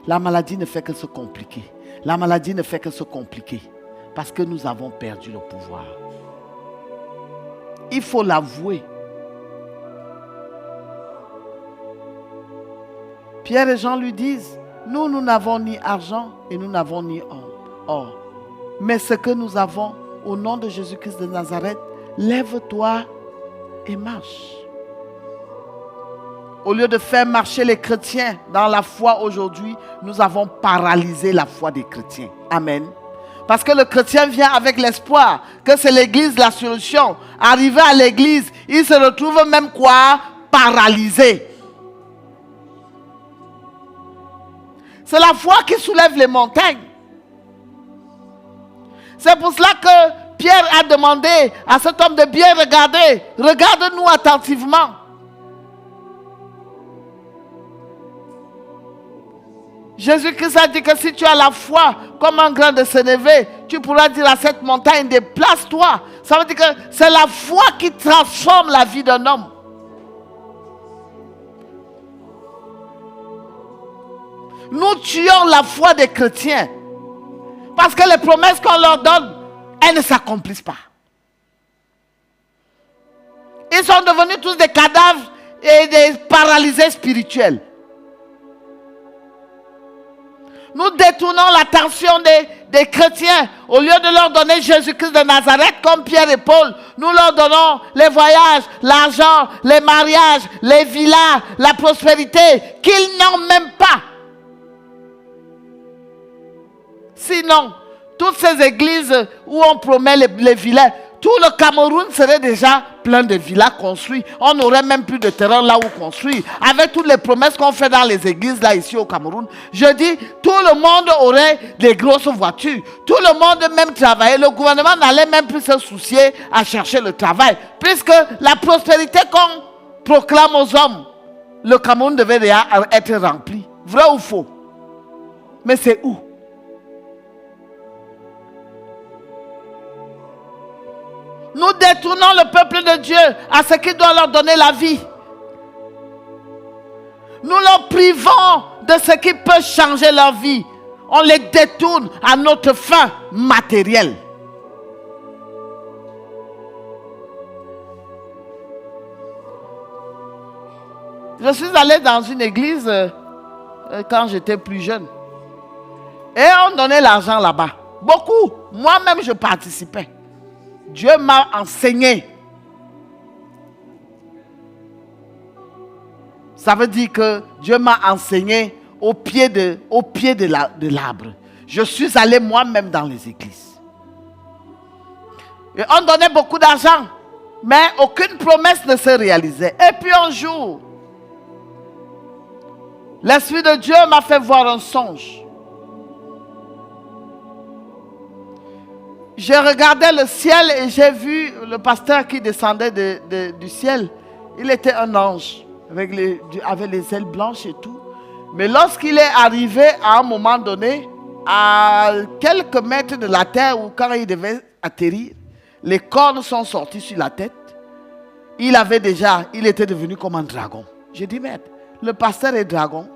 La maladie ne fait que se compliquer. La maladie ne fait que se compliquer. Parce que nous avons perdu le pouvoir. Il faut l'avouer. Pierre et Jean lui disent, nous n'avons ni argent et nous n'avons ni or. Mais ce que nous avons, au nom de Jésus-Christ de Nazareth, lève-toi et marche. Au lieu de faire marcher les chrétiens dans la foi aujourd'hui, nous avons paralysé la foi des chrétiens. Amen. Parce que le chrétien vient avec l'espoir que c'est l'église la solution. Arrivé à l'église, il se retrouve même quoi? Paralysé. C'est la foi qui soulève les montagnes. C'est pour cela que Pierre a demandé à cet homme de bien regarder. Regarde-nous attentivement. Jésus-Christ a dit que si tu as la foi comme un grain de sénévé, tu pourras dire à cette montagne, déplace-toi. Ça veut dire que c'est la foi qui transforme la vie d'un homme. Nous tuons la foi des chrétiens. Parce que les promesses qu'on leur donne, elles ne s'accomplissent pas. Ils sont devenus tous des cadavres et des paralysés spirituels. Nous détournons l'attention des chrétiens. Au lieu de leur donner Jésus-Christ de Nazareth comme Pierre et Paul, nous leur donnons les voyages, l'argent, les mariages, les villas, la prospérité qu'ils n'ont même pas. Sinon, toutes ces églises où on promet les villas, tout le Cameroun serait déjà plein de villas construites. On n'aurait même plus de terrain là où construire. Avec toutes les promesses qu'on fait dans les églises là ici au Cameroun, je dis, tout le monde aurait des grosses voitures. Tout le monde même travailler. Le gouvernement n'allait même plus se soucier à chercher le travail. Puisque la prospérité qu'on proclame aux hommes, le Cameroun devait déjà être rempli. Vrai ou faux? Mais c'est où? Nous détournons le peuple de Dieu à ce qui doit leur donner la vie. Nous leur privons de ce qui peut changer leur vie. On les détourne à notre fin matérielle. Je suis allé dans une église quand j'étais plus jeune. Et on donnait l'argent là-bas. Beaucoup. Moi-même, je participais. Dieu m'a enseigné. Ça veut dire que Dieu m'a enseigné au pied de l'arbre. Je suis allé moi-même dans les églises. Et on donnait beaucoup d'argent. Mais aucune promesse ne se réalisait. Et puis un jour, l'Esprit de Dieu m'a fait voir un songe. J'ai regardé le ciel et j'ai vu le pasteur qui descendait du ciel. Il était un ange avec les ailes blanches et tout. Mais lorsqu'il est arrivé à un moment donné, à quelques mètres de la terre où quand il devait atterrir, les cornes sont sorties sur la tête. Il était devenu comme un dragon. J'ai dit, mais le pasteur est dragon.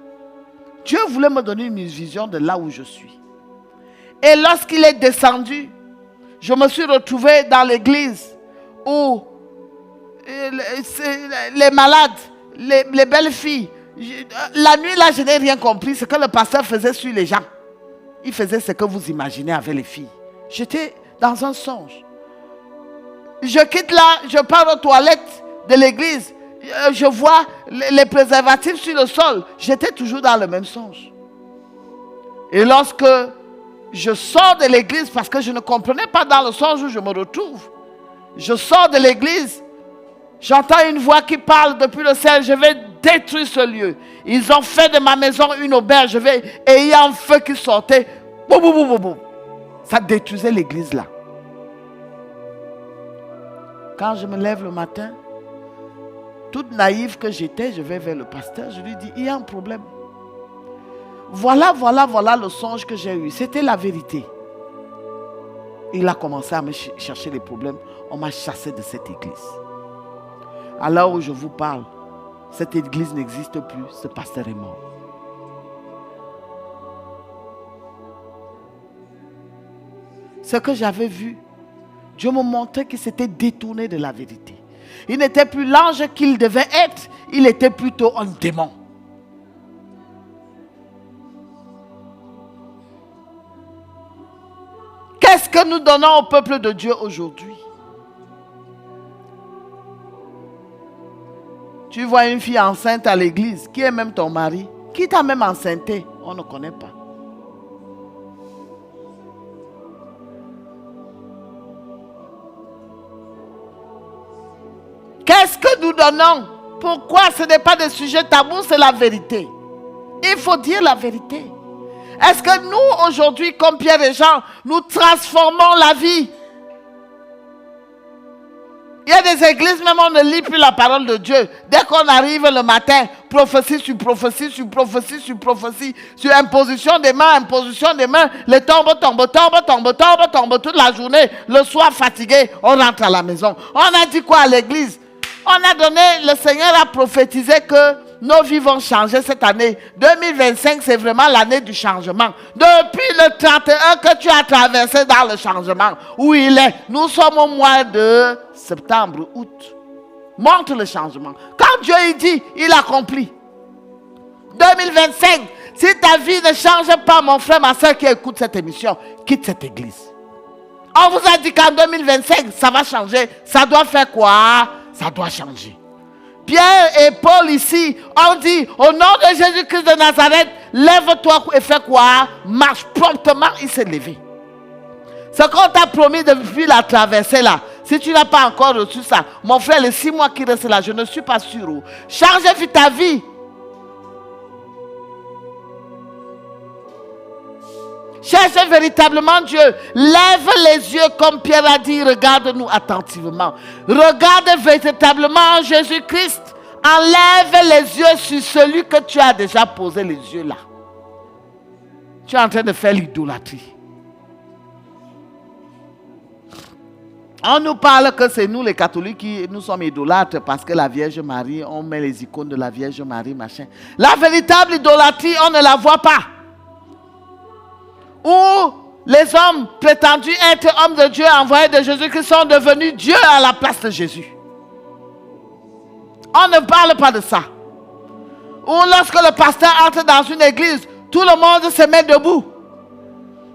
Dieu voulait me donner une vision de là où je suis. Et lorsqu'il est descendu, je me suis retrouvé dans l'église où les malades, les belles filles, la nuit là je n'ai rien compris. Ce que le pasteur faisait sur les gens, il faisait ce que vous imaginez avec les filles. J'étais dans un songe. Je quitte là, je pars aux toilettes de l'église. Je vois les préservatifs sur le sol. J'étais toujours dans le même songe. Et lorsque je sors de l'église, parce que je ne comprenais pas dans le songe où je me retrouve, je sors de l'église, j'entends une voix qui parle depuis le ciel. Je vais détruire ce lieu. Ils ont fait de ma maison une auberge. Et il y a un feu qui sortait. Boum, boum, boum, boum. Ça détruisait l'église là. Quand je me lève le matin, toute naïve que j'étais, je vais vers le pasteur. Je lui dis, il y a un problème. Voilà le songe que j'ai eu. C'était la vérité. Il a commencé à me chercher les problèmes. On m'a chassé de cette église. À l'heure où je vous parle, cette église n'existe plus. Ce pasteur est mort. Ce que j'avais vu, Dieu me montrait qu'il s'était détourné de la vérité. Il n'était plus l'ange qu'il devait être. Il était plutôt un démon. Qu'est-ce que nous donnons au peuple de Dieu aujourd'hui? Tu vois une fille enceinte à l'église, qui est même ton mari, qui t'a même enceinté, on ne connaît pas. Qu'est-ce que nous donnons? Pourquoi ce n'est pas des sujets tabous, c'est la vérité. Il faut dire la vérité. Est-ce que nous, aujourd'hui, comme Pierre et Jean, nous transformons la vie? Il y a des églises, même on ne lit plus la parole de Dieu. Dès qu'on arrive le matin, prophétie sur prophétie, sur prophétie, sur prophétie, sur imposition des mains, les tombes toute la journée. Le soir fatigué, on rentre à la maison. On a dit quoi à l'église? On a donné, le Seigneur a prophétisé que nos vies vont changer cette année. 2025, c'est vraiment l'année du changement. Depuis le 31 que tu as traversé dans le changement, où il est, nous sommes au mois de septembre, août. Montre le changement. Quand Dieu il dit, il accomplit. 2025, si ta vie ne change pas, mon frère, ma soeur qui écoute cette émission, quitte cette église. On vous a dit qu'en 2025, ça va changer. Ça doit faire quoi? Ça doit changer. Pierre et Paul ici ont dit, au nom de Jésus-Christ de Nazareth, lève-toi et fais quoi? Marche promptement. Il s'est levé. Ce qu'on t'a promis depuis la traversée là, si tu n'as pas encore reçu ça, mon frère, les 6 mois qui restent là, je ne suis pas sûr. Change vite ta vie. Cherche véritablement Dieu. Lève les yeux comme Pierre a dit. Regarde-nous attentivement. Regarde véritablement Jésus-Christ. Enlève les yeux sur celui que tu as déjà posé les yeux là. Tu es en train de faire l'idolâtrie. On nous parle que c'est nous les catholiques qui nous sommes idolâtres parce que la Vierge Marie, on met les icônes de la Vierge Marie, machin. La véritable idolâtrie, on ne la voit pas. Où les hommes prétendus être hommes de Dieu, envoyés de Jésus, qui sont devenus Dieu à la place de Jésus. On ne parle pas de ça. Ou lorsque le pasteur entre dans une église, tout le monde se met debout.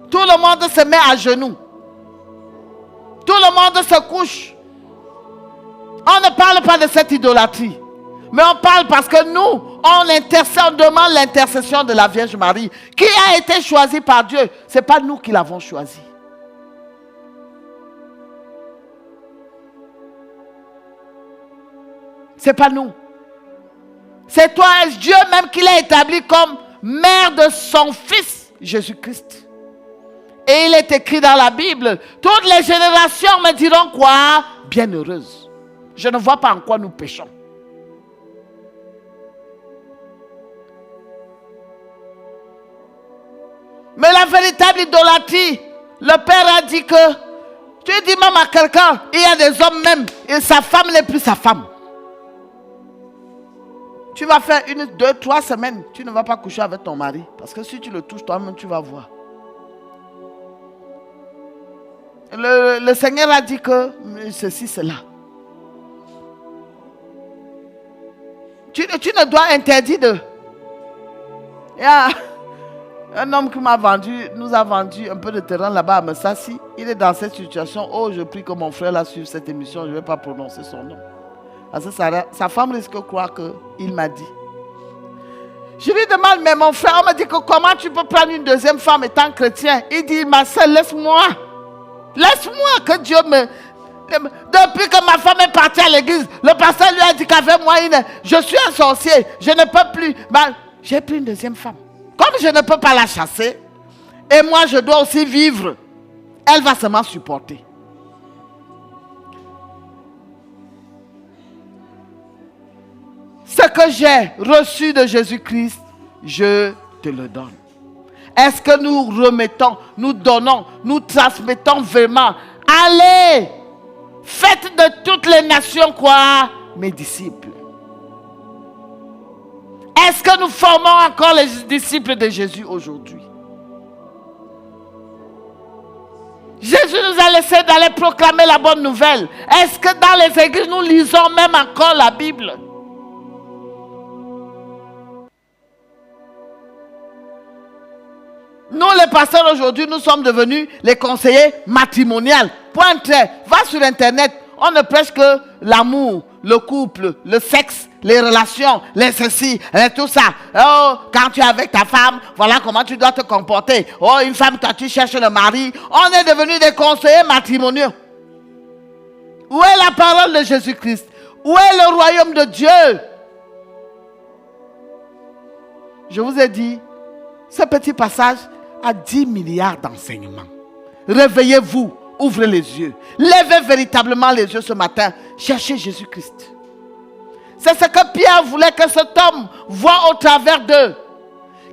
Tout le monde se met à genoux. Tout le monde se couche. On ne parle pas de cette idolâtrie. Mais on parle parce que nous, on demande l'intercession de la Vierge Marie, qui a été choisie par Dieu. Ce n'est pas nous qui l'avons choisie. Ce n'est pas nous. C'est toi, Dieu même qui l'a établi comme mère de son Fils, Jésus-Christ. Et il est écrit dans la Bible, toutes les générations me diront quoi? Bienheureuse. Je ne vois pas en quoi nous péchons. Mais la véritable idolâtrie, le Père a dit que, tu dis même à quelqu'un, il y a des hommes même, et sa femme n'est plus sa femme. Tu vas faire 1, 2, 3 semaines, tu ne vas pas coucher avec ton mari. Parce que si tu le touches toi-même, tu vas voir. Le Seigneur a dit que ceci, cela. Tu ne dois interdire de... Il y a un homme qui nous a vendu un peu de terrain là-bas à Messassi. Il est dans cette situation. Oh, je prie que mon frère là suive cette émission. Je ne vais pas prononcer son nom. Parce que sa femme risque de croire qu'il m'a dit. Je lui demande, mais mon frère, on m'a dit que comment tu peux prendre une deuxième femme étant chrétien? Il dit, ma soeur, laisse-moi. Laisse-moi que Dieu me... Depuis que ma femme est partie à l'église, le pasteur lui a dit qu'avec moi, je suis un sorcier. Je ne peux plus. Ben, j'ai pris une deuxième femme. Comme je ne peux pas la chasser, et moi je dois aussi vivre, elle va seulement supporter. Ce que j'ai reçu de Jésus-Christ, je te le donne. Est-ce que nous remettons, nous donnons, nous transmettons vraiment? Allez, faites de toutes les nations quoi? Mes disciples. Est-ce que nous formons encore les disciples de Jésus aujourd'hui? Jésus nous a laissé d'aller proclamer la bonne nouvelle. Est-ce que dans les églises, nous lisons même encore la Bible? Nous, les pasteurs aujourd'hui, nous sommes devenus les conseillers matrimoniaux. Point trait. Va sur Internet. On ne prêche que l'amour, le couple, le sexe, les relations, les ceci, tout ça. Oh, quand tu es avec ta femme, voilà comment tu dois te comporter. Oh, une femme, quand tu cherches le mari. On est devenus des conseillers matrimoniaux. Où est la parole de Jésus-Christ? Où est le royaume de Dieu? Je vous ai dit, ce petit passage a 10 milliards d'enseignements. Réveillez-vous, ouvrez les yeux. Levez véritablement les yeux ce matin. Cherchez Jésus-Christ. C'est ce que Pierre voulait que cet homme voie au travers d'eux.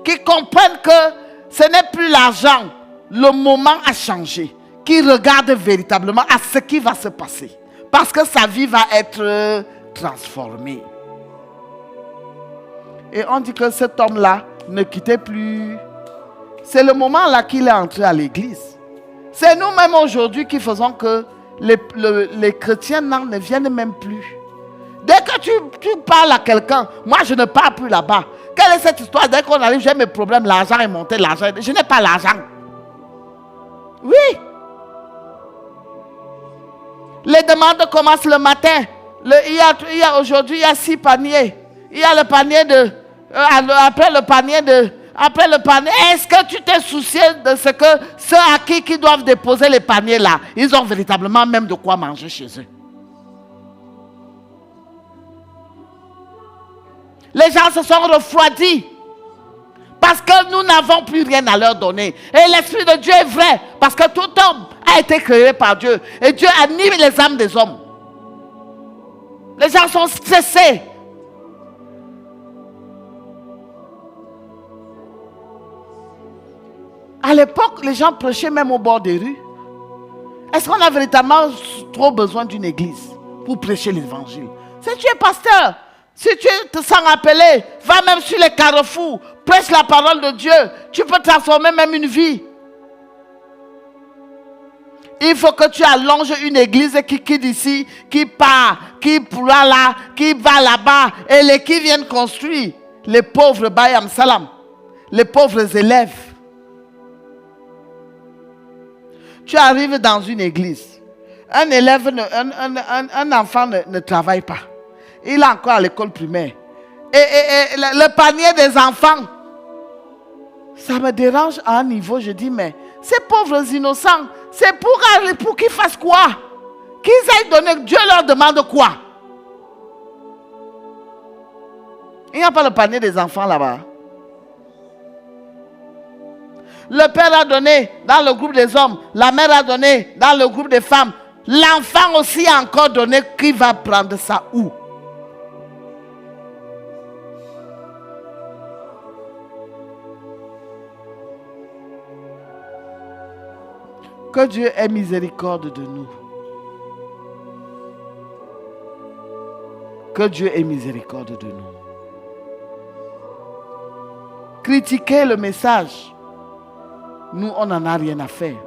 Qu'ils comprennent que ce n'est plus l'argent. Le moment a changé. Qu'ils regardent véritablement à ce qui va se passer. Parce que sa vie va être transformée. Et on dit que cet homme-là ne quittait plus. C'est le moment là qu'il est entré à l'église. C'est nous-mêmes aujourd'hui qui faisons que les chrétiens ne viennent même plus. Dès que tu parles à quelqu'un, moi je ne pars plus là-bas. Quelle est cette histoire? Dès qu'on arrive, j'ai mes problèmes, l'argent est monté, l'argent. Je n'ai pas l'argent. Oui. Les demandes commencent le matin. Aujourd'hui, il y a 6 paniers. Il y a le panier de... après le panier, est-ce que tu t'es soucié de ce que ceux à qui doivent déposer les paniers là, ils ont véritablement même de quoi manger chez eux? Les gens se sont refroidis parce que nous n'avons plus rien à leur donner. Et l'Esprit de Dieu est vrai parce que tout homme a été créé par Dieu. Et Dieu anime les âmes des hommes. Les gens sont stressés. À l'époque, les gens prêchaient même au bord des rues. Est-ce qu'on a véritablement trop besoin d'une église pour prêcher l'évangile. Si tu es pasteur, si tu te sens appelé, va même sur les carrefours, prêche la parole de Dieu. Tu peux transformer même une vie. Il faut que tu allonges une église qui quitte ici, qui part, qui va là, qui va là-bas, et les qui viennent construire. Les pauvres Bayam Salam, les pauvres élèves. Tu arrives dans une église, un élève, un enfant ne travaille pas. Il est encore à l'école primaire. Et le panier des enfants, ça me dérange à un niveau. Je dis, mais ces pauvres innocents, c'est pour qu'ils fassent quoi? Qu'ils aillent donner, Dieu leur demande quoi? Il n'y a pas le panier des enfants là-bas. Le père a donné dans le groupe des hommes, la mère a donné dans le groupe des femmes. L'enfant aussi a encore donné. Qui va prendre ça où? Que Dieu ait miséricorde de nous. Que Dieu ait miséricorde de nous. Critiquer le message, nous, on n'en a rien à faire.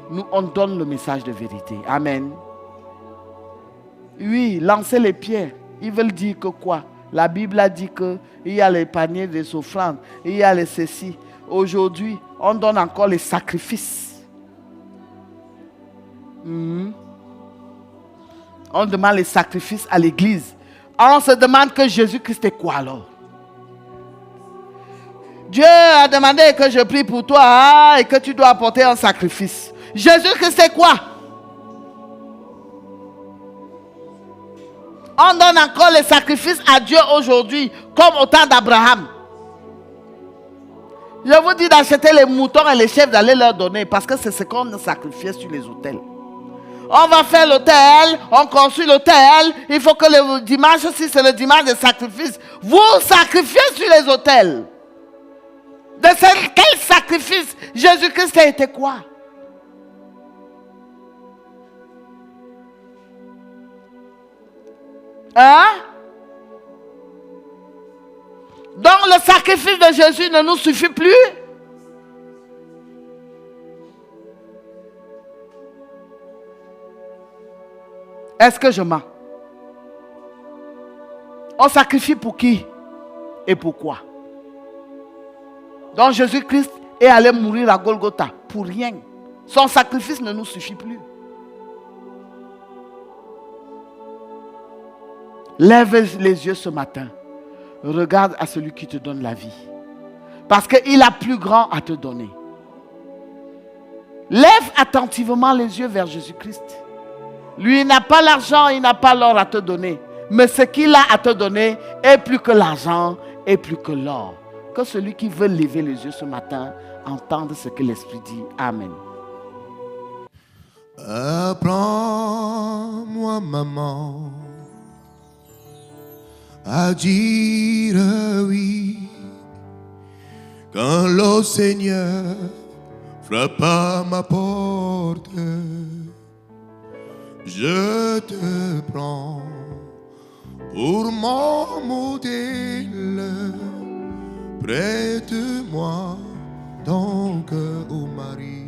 Nous, on donne le message de vérité. Amen. Oui, lancer les pierres. Ils veulent dire que quoi? La Bible a dit qu'il y a les paniers des offrandes, il y a les ceci. Aujourd'hui, on donne encore les sacrifices. On demande les sacrifices à l'église. On se demande que Jésus-Christ est quoi alors? Dieu a demandé que je prie pour toi et que tu dois apporter un sacrifice. Jésus-Christ est quoi? On donne encore les sacrifices à Dieu aujourd'hui, comme au temps d'Abraham. Je vous dis d'acheter les moutons et les chèvres, d'aller leur donner, parce que c'est ce qu'on sacrifiait sur les autels. On va faire l'autel, on construit l'autel. Il faut que le dimanche, si c'est le dimanche de sacrifice, vous sacrifiez sur les autels. De quel sacrifice? Jésus-Christ a été quoi? Hein? Donc le sacrifice de Jésus ne nous suffit plus? Est-ce que je mens? On sacrifie pour qui et pourquoi? Donc Jésus-Christ est allé mourir à Golgotha pour rien. Son sacrifice ne nous suffit plus. Lève les yeux ce matin. Regarde à celui qui te donne la vie. Parce qu'il a plus grand à te donner. Lève attentivement les yeux vers Jésus-Christ. Lui, il n'a pas l'argent, il n'a pas l'or à te donner. Mais ce qu'il a à te donner est plus que l'argent et plus que l'or. Que celui qui veut lever les yeux ce matin entende ce que l'Esprit dit. Amen. Apprends-moi, maman, à dire oui quand le Seigneur frappe à ma porte. Je te prends pour mon modèle. Prête-moi donc au mari.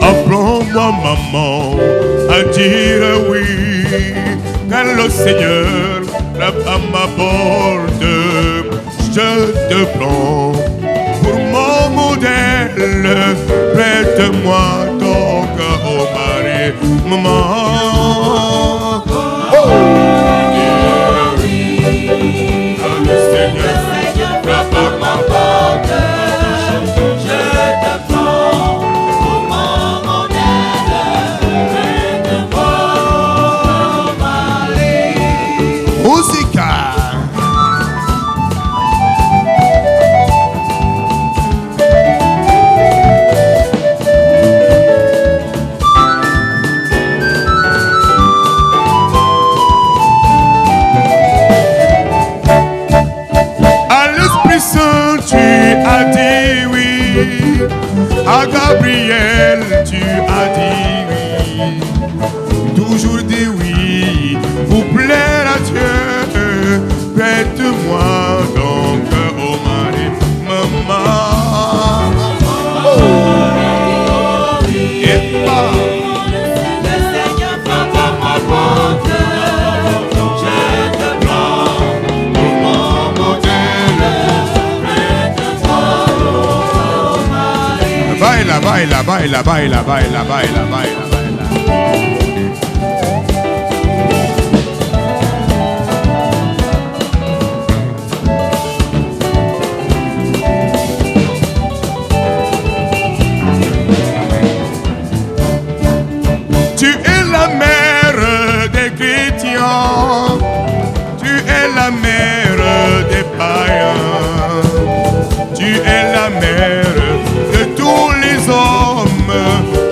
Apprends-moi, maman, à dire oui quand le Seigneur frappe à ma porte. Je te prends pour mon modèle. Prête-moi donc au mari, maman. Oui, quand le Seigneur frappe à ma porte. Je te prends pour mon modèle. Prête-moi au mari. Musica. tu as dit oui. À Gabriel, tu as dit oui. Toujours dit oui pour plaire à Dieu. Prête-moi donc au mari, maman. Et pas. Le Seigneur frappe à ma porte. Je te prends pour mon modèle. Prête-toi au mari. Baila, baila, baila, baila, baila, baila, baila, baila. Tu es la mère des chrétiens, tu es la mère des païens, tu es la mère de tous les hommes.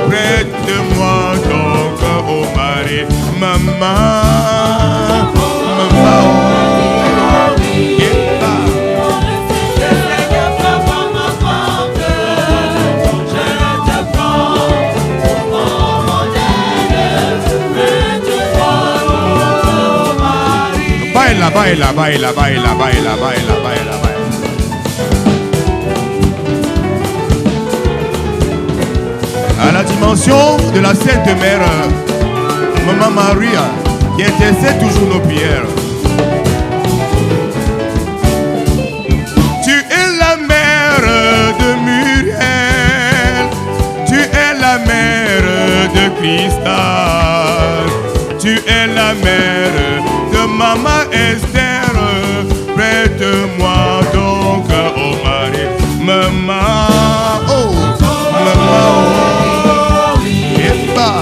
Prête-moi donc au mari, maman, maman. Baila, baila, baila, baila, baila, baila, baila, baila. À la dimension de la Sainte Mère, Maman Maria, qui intercède toujours nos prières. Tu es la mère de Muriel, tu es la mère de Cristal, tu es la mère de Maman Esther. Prête-moi donc au mari, maman, oh, maman, oh, et pas.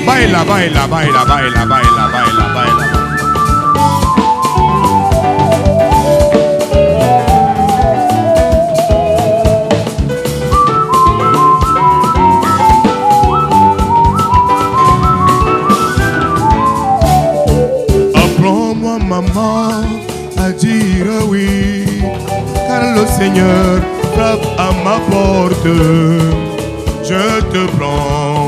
Baila, baila, baila, baila, baila, baila, baila. Apprends-moi, maman, à dire oui, car le Seigneur frappe à ma porte. Je te prends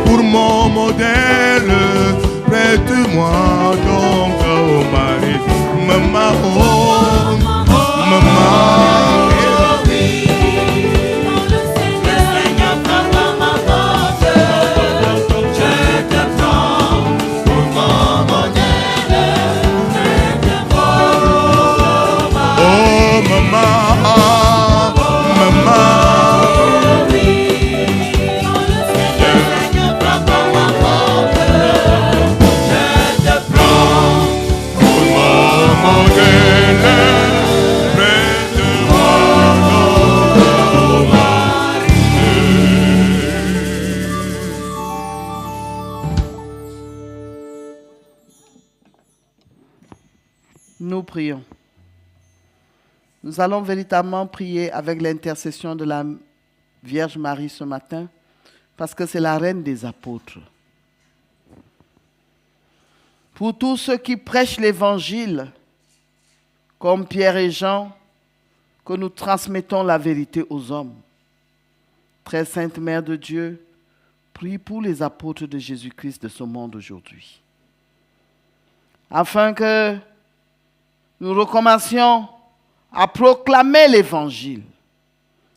pour mon modèle, prête-moi donc au mari, maman, oh, maman. Nous prions. Nous allons véritablement prier avec l'intercession de la Vierge Marie ce matin, parce que c'est la reine des apôtres. Pour tous ceux qui prêchent l'évangile, comme Pierre et Jean, que nous transmettons la vérité aux hommes. Très sainte Mère de Dieu, prie pour les apôtres de Jésus-Christ de ce monde aujourd'hui, afin que nous recommencions à proclamer l'évangile,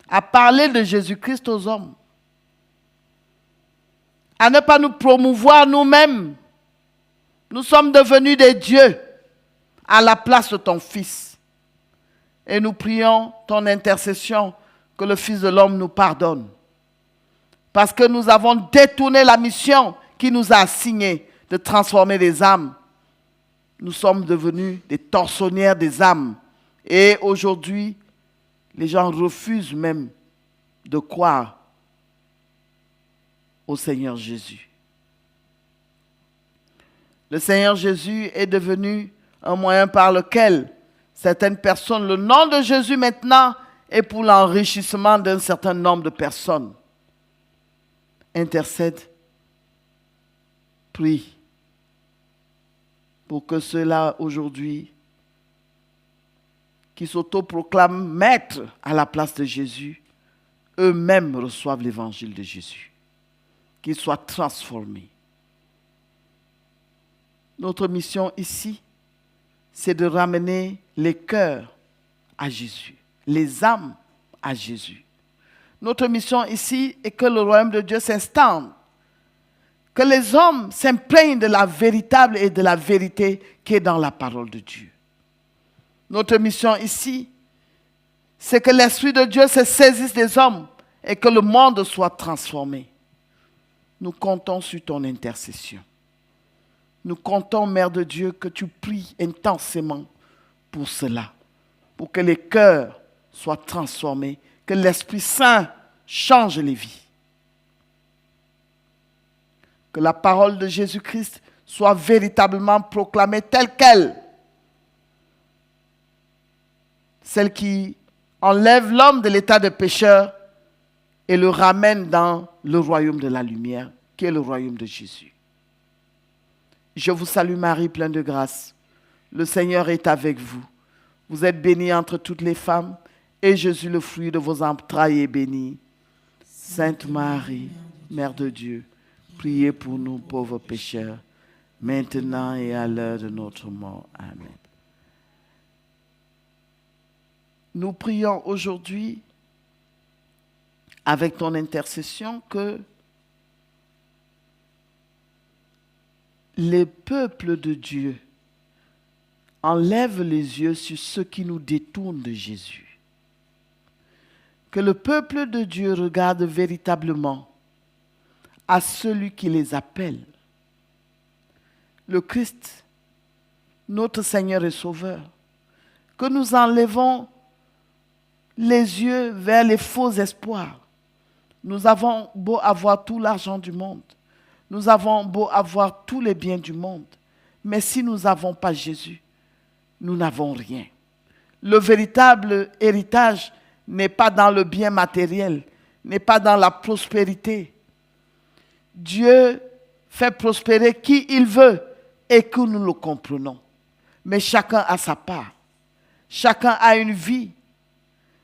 à parler de Jésus-Christ aux hommes, à ne pas nous promouvoir nous-mêmes. Nous sommes devenus des dieux à la place de ton Fils. Et nous prions ton intercession, que le Fils de l'homme nous pardonne. Parce que nous avons détourné la mission qui nous a assignée de transformer les âmes. Nous sommes devenus des tortionnaires des âmes. Et aujourd'hui, les gens refusent même de croire au Seigneur Jésus. Le Seigneur Jésus est devenu un moyen par lequel certaines personnes, le nom de Jésus maintenant est pour l'enrichissement d'un certain nombre de personnes. intercède, prie pour que ceux-là aujourd'hui qui s'autoproclament maîtres à la place de Jésus, eux-mêmes reçoivent l'évangile de Jésus, qu'ils soient transformés. Notre mission ici, c'est de ramener les cœurs à Jésus, les âmes à Jésus. Notre mission ici est que le royaume de Dieu s'installe, que les hommes s'imprègnent de la véritable et de la vérité qui est dans la parole de Dieu. Notre mission ici, c'est que l'Esprit de Dieu se saisisse des hommes et que le monde soit transformé. Nous comptons sur ton intercession. Nous comptons, Mère de Dieu, que tu pries intensément pour cela, pour que les cœurs soient transformés, que l'Esprit Saint change les vies. Que la parole de Jésus-Christ soit véritablement proclamée telle qu'elle. Celle qui enlève l'homme de l'état de pécheur et le ramène dans le royaume de la lumière, qui est le royaume de Jésus. Je vous salue Marie, pleine de grâce. Le Seigneur est avec vous. Vous êtes bénie entre toutes les femmes, et Jésus, le fruit de vos entrailles, est béni. Sainte Marie, Mère de Dieu, priez pour nous pauvres pécheurs, maintenant et à l'heure de notre mort. Amen. Nous prions aujourd'hui, avec ton intercession, que les peuples de Dieu enlèvent les yeux sur ceux qui nous détournent de Jésus. Que le peuple de Dieu regarde véritablement à celui qui les appelle, le Christ, notre Seigneur et Sauveur. Que nous enlevons les yeux vers les faux espoirs. Nous avons beau avoir tout l'argent du monde, nous avons beau avoir tous les biens du monde, mais si nous n'avons pas Jésus, nous n'avons rien. Le véritable héritage n'est pas dans le bien matériel, n'est pas dans la prospérité. Dieu fait prospérer qui il veut et que nous le comprenons. Mais chacun a sa part. Chacun a une vie.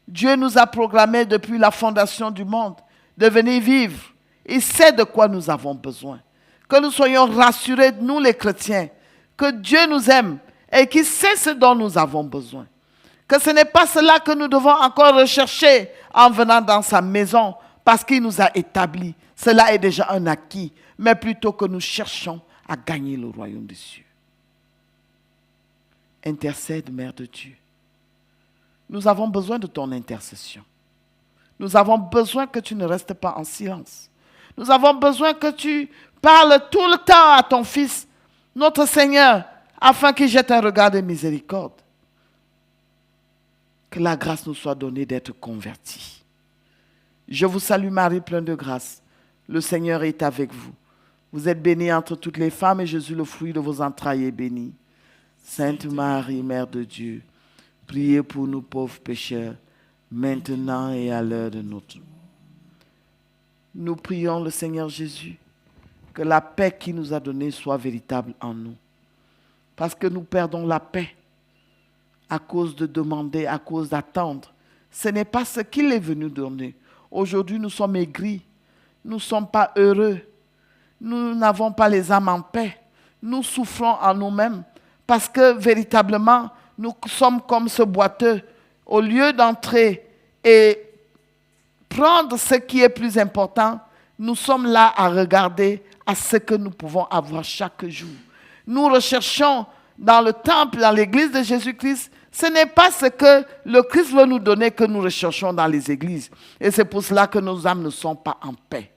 Dieu nous a programmé depuis la fondation du monde de venir vivre. Il sait de quoi nous avons besoin. Que nous soyons rassurés, nous les chrétiens, que Dieu nous aime et qu'il sait ce dont nous avons besoin. Que ce n'est pas cela que nous devons encore rechercher en venant dans sa maison parce qu'il nous a établis. Cela est déjà un acquis, mais plutôt que nous cherchons à gagner le royaume des cieux. Intercède, Mère de Dieu. Nous avons besoin de ton intercession. Nous avons besoin que tu ne restes pas en silence. Nous avons besoin que tu parles tout le temps à ton Fils, notre Seigneur, afin qu'il jette un regard de miséricorde. Que la grâce nous soit donnée d'être convertis. Je vous salue Marie, pleine de grâce. Le Seigneur est avec vous. Vous êtes bénie entre toutes les femmes et Jésus, le fruit de vos entrailles, est béni. Sainte Marie, Mère de Dieu, priez pour nous pauvres pécheurs, maintenant et à l'heure de notre mort. Nous prions le Seigneur Jésus, que la paix qu'il nous a donnée soit véritable en nous. Parce que nous perdons la paix à cause de demander, à cause d'attendre. Ce n'est pas ce qu'il est venu donner. Aujourd'hui, nous sommes aigris. Nous ne sommes pas heureux. Nous n'avons pas les âmes en paix. Nous souffrons en nous-mêmes parce que véritablement, nous sommes comme ce boiteux. Au lieu d'entrer et prendre ce qui est plus important, nous sommes là à regarder à ce que nous pouvons avoir chaque jour. Nous recherchons dans le temple, dans l'église de Jésus-Christ, ce n'est pas ce que le Christ veut nous donner que nous recherchons dans les églises. Et c'est pour cela que nos âmes ne sont pas en paix.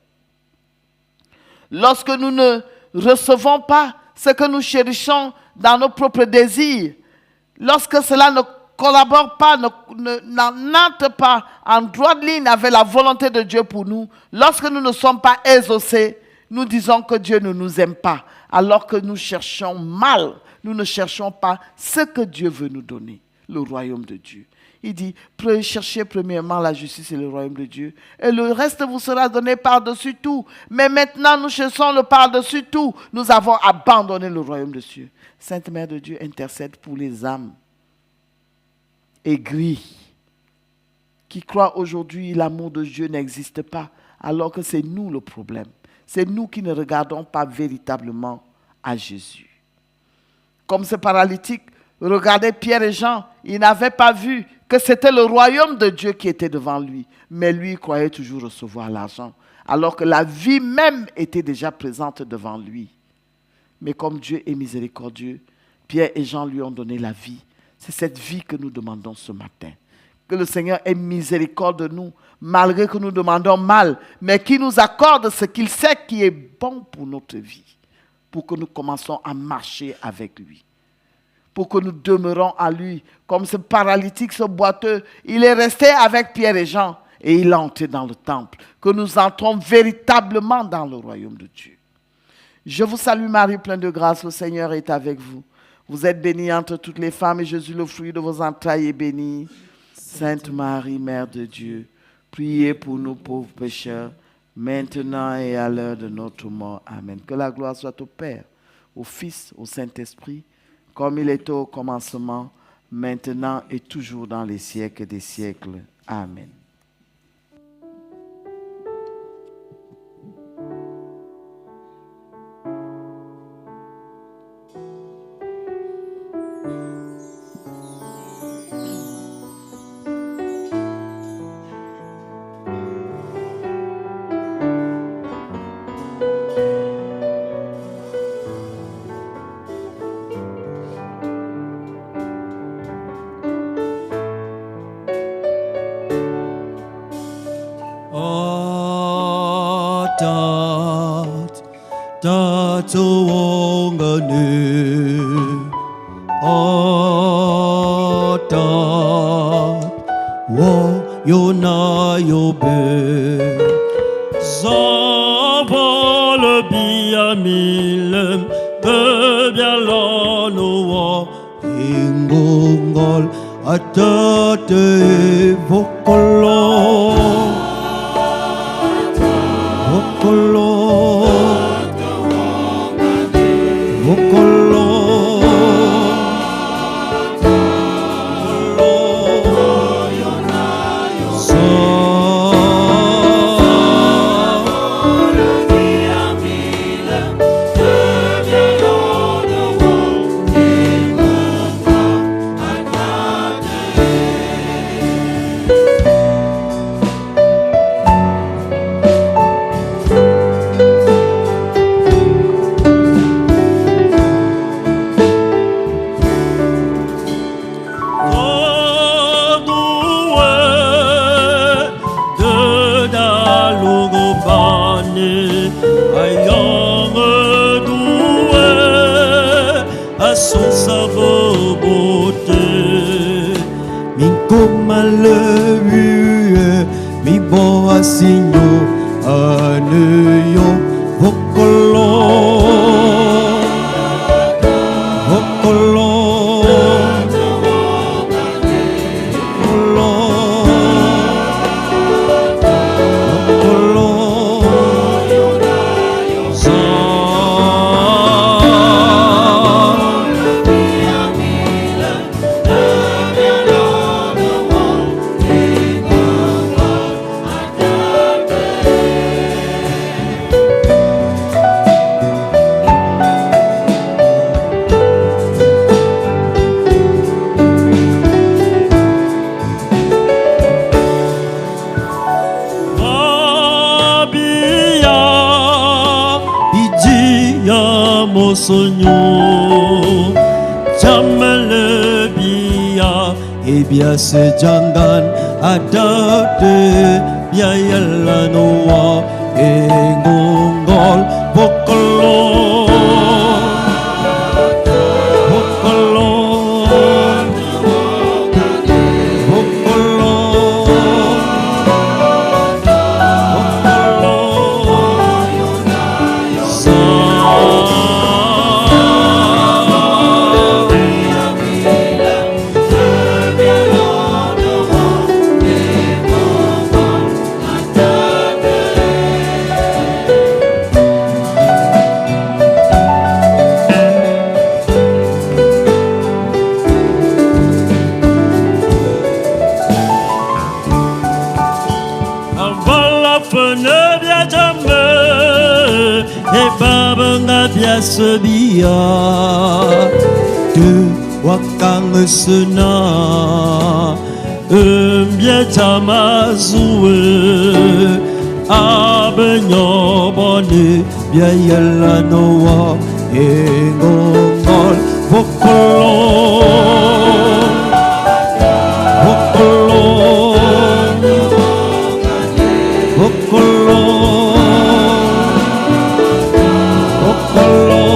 Lorsque nous ne recevons pas ce que nous cherchons dans nos propres désirs, lorsque cela ne collabore pas, n'entre pas en droite ligne avec la volonté de Dieu pour nous, lorsque nous ne sommes pas exaucés, nous disons que Dieu ne nous aime pas, alors que nous cherchons mal. Nous ne cherchons pas ce que Dieu veut nous donner, le royaume de Dieu. Il dit, cherchez premièrement la justice et le royaume de Dieu. Et le reste vous sera donné par-dessus tout. Mais maintenant, nous cherchons le par-dessus tout. Nous avons abandonné le royaume de Dieu. Sainte Mère de Dieu intercède pour les âmes aigries qui croient aujourd'hui que l'amour de Dieu n'existe pas, alors que c'est nous le problème. C'est nous qui ne regardons pas véritablement à Jésus. Comme ce paralytique regardait Pierre et Jean, il n'avait pas vu que c'était le royaume de Dieu qui était devant lui. Mais lui, il croyait toujours recevoir l'argent, alors que la vie même était déjà présente devant lui. Mais comme Dieu est miséricordieux, Pierre et Jean lui ont donné la vie. C'est cette vie que nous demandons ce matin. Que le Seigneur ait miséricorde de nous, malgré que nous demandons mal, mais qu'il nous accorde ce qu'il sait qui est bon pour notre vie, pour que nous commençons à marcher avec lui, pour que nous demeurons à lui. Comme ce paralytique, ce boiteux, il est resté avec Pierre et Jean et il est entré dans le temple. Que nous entrons véritablement dans le royaume de Dieu. Je vous salue Marie, pleine de grâce, le Seigneur est avec vous. Vous êtes bénie entre toutes les femmes et Jésus, le fruit de vos entrailles, est béni. Sainte Marie, Mère de Dieu, priez pour nous pauvres pécheurs, maintenant et à l'heure de notre mort. Amen. Que la gloire soit au Père, au Fils, au Saint-Esprit, comme il était au commencement, maintenant et toujours dans les siècles des siècles. Amen. Sejangan ada de biaya noa engonggol bokolo bokolo bokolo bokolo e baba ngabia sebia de wakang sena mbia tamazue abenyo boni bia yalla noa engongol vokolo vokolo vokolo vokolo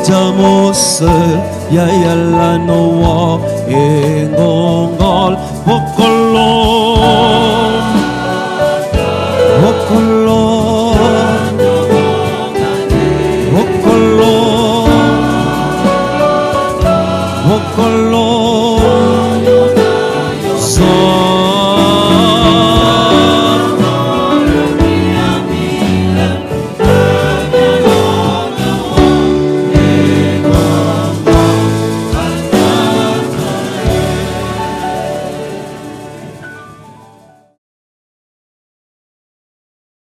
Jamos ya yalla no wa engongol vokol